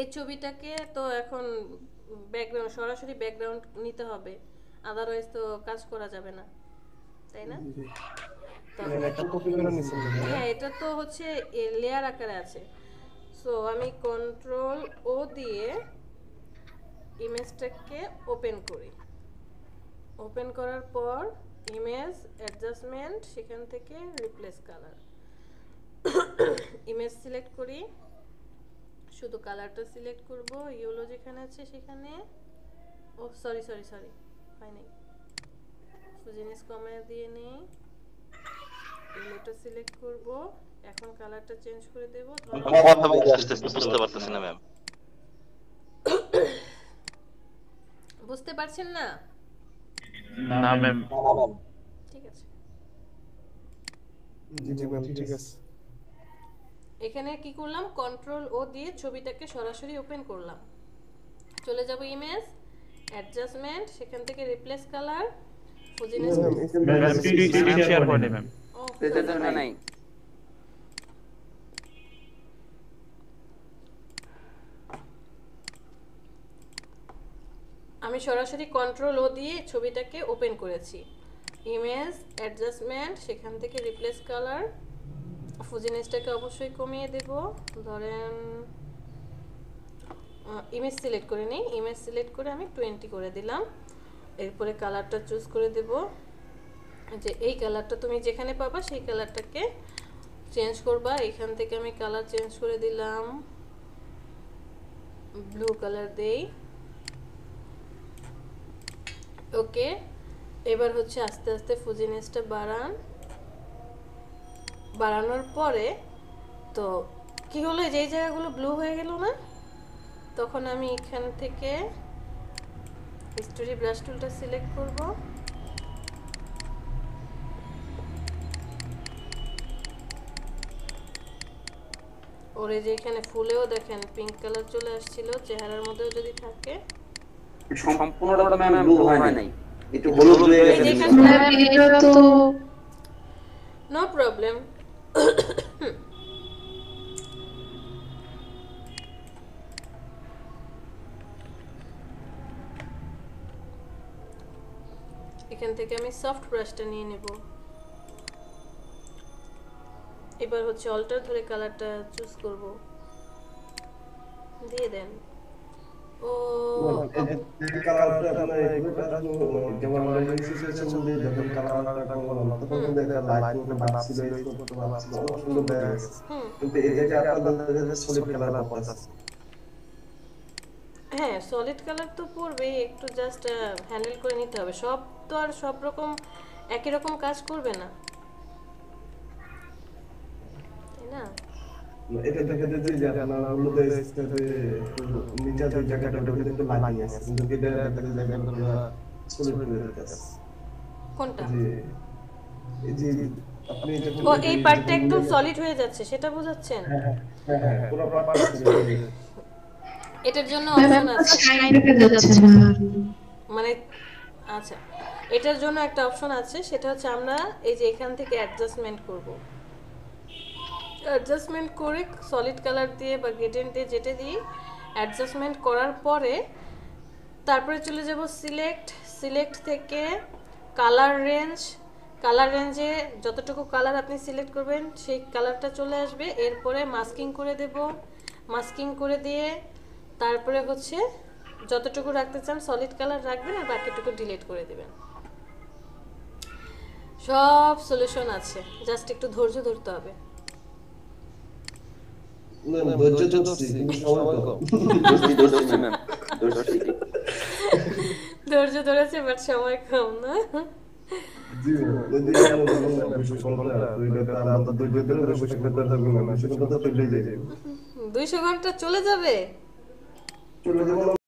এই ছবিটাকে তো এখন ব্যাকগ্রাউন্ড, সরাসরি ব্যাকগ্রাউন্ড নিতে হবে, আদারওয়াইজ তো কাজ করা যাবে না, তাই না? হ্যাঁ, এটা তো হচ্ছে লেয়ার আকারে আছে। সো আমি কন্ট্রোল ও দিয়ে ইমেজটাকে ওপেন করি, ওপেন করার পর ইমেজ অ্যাডজাস্টমেন্ট, সেখান থেকে রিপ্লেস কালার, ইমেজ সিলেক্ট করি, শুধু কালারটা সিলেক্ট করব, ইয়েলো যেখানে আছে সেখানে, ও সরি হয় নাই, ফুজিনেস কমায় দিয়ে নেই, ইয়েলোটা সিলেক্ট করব, এখন কালারটা চেঞ্জ করে দেব। কথা বলতে বুঝতে পারতেছি না ম্যাম। বুঝতে পারছেন না? না ম্যাম। ঠিক আছে, জি জি ম্যাম, ঠিক আছে। এখানে কি করলাম, কন্ট্রোল ও দিয়ে ছবিটাকে সরাসরি ওপেন করলাম, চলে যাব ইমেজ অ্যাডজাস্টমেন্ট, সেখান থেকে replace colour, fuzziness. Ma'am screen share করে দিন ম্যাম। এটা নাই। আমি সরাসরি কন্ট্রোল ও দিয়ে ছবিটাকে ওপেন করেছি, ইমেজ অ্যাডজাস্টমেন্ট, সেখান থেকে রিপ্লেস কালার, ফুজিনেসটাকে অবশ্যই কমিয়ে দেব, ধরেন ইমেজ সিলেক্ট করে নিই, ইমেজ সিলেক্ট করে আমি 20 করে দিলাম। এরপরে কালারটা চুজ করে দেব, যে এই কালারটা তুমি যেখানে পাবা সেই কালারটাকে চেঞ্জ করবা। এখান থেকে আমি কালার চেঞ্জ করে দিলাম, ব্লু কালার দেই। ওকে, এবার হচ্ছে আস্তে আস্তে ফুজিনেসটা বাড়ানোর পরে তো কি হলো, যে জায়গাগুলো ব্লু হয়ে গেল না, তখন আমি এখান থেকে হিস্টোরি ব্রাশ টুলটা সিলেক্ট করব, ওরে যে এখানে ফুলেও দেখেন পিঙ্ক কালার চলে আসছিল, চেহারার মধ্যেও যদি থাকে, সম্পূর্ণটা ম্যাম ব্লু হয় নাই, একটু হলুদ হয়ে গেছে। এটা তো নো প্রবলেম। এখান থেকে আমি সফট ব্রাশটা নিয়ে নেব, এবার হচ্ছে অল্টার ধরে কালারটা চুজ করব, দিয়ে দেন। ও এই কালারটা আপনার এটা যেমন আমরা এই সিচুয়েশন দিয়ে যখন কালারটা করলাম তখন দেখা লাইট করে বাড়ছিল, এই করতে বাড়ছিল, অনেক সুন্দর দেখা গেছে। কিন্তু এই যে আপনাদের সলিড কালার আছে, হ্যাঁ সলিড কালার তো পড়বেই, একটু জাস্ট হ্যান্ডেল করে নিতে হবে, সব তো আর সব রকম একই রকম কাজ করবে না, তাই না? এটা দেখা যাচ্ছে যে আপনার হলুদের সাথে নিচে যে জায়গাটা ওটা কিন্তু লাইন আছে, কিন্তু এটা দেখা যায় জায়গাটা সলিড হয়ে যাচ্ছে। কোনটা? এই যে আপনি ও এই পার্টটা একদম সলিড হয়ে যাচ্ছে, সেটা বোঝাচ্ছেন? হ্যাঁ পুরো পার্ট এটার জন্য অপশন আছে, মানে আচ্ছা এটার জন্য একটা অপশন আছে, সেটা হচ্ছে আমরা এই যে এখান থেকে অ্যাডজাস্টমেন্ট করব, অ্যাডজাস্টমেন্ট করে সলিড কালার দিয়ে বা গ্রেডিয়েন্ট দিয়ে যেটা দিই, অ্যাডজাস্টমেন্ট করার পরে তারপরে চলে যাব সিলেক্ট থেকে কালার কালার রেঞ্জে যতটুকু কালার আপনি সিলেক্ট করবেন সেই কালারটা চলে আসবে। এরপরে মাস্কিং করে দেব, মাস্কিং করে দিয়ে তারপরে হচ্ছে যতটুকু রাখতে চান সলিড কালার রাখবেন আর বাকিটুকু ডিলিট করে দেবেন। সব সলিউশন আছে, জাস্ট একটু ধৈর্য ধরতে হবে। না ধৈর্য ধরছি কিন্তু সময় কম। দোস্তি ম্যাম, দোস্তি। ধৈর্য ধরেছে বাট সময় কম না। জি যদি আমরা বেশি সময় না তো এটা আমরা ধৈর্য ধরে বসে করতে থাকবো না, বেশি কথা তো চলে যাবে। 200 ঘন্টা চলে যাবে। চলে যাবে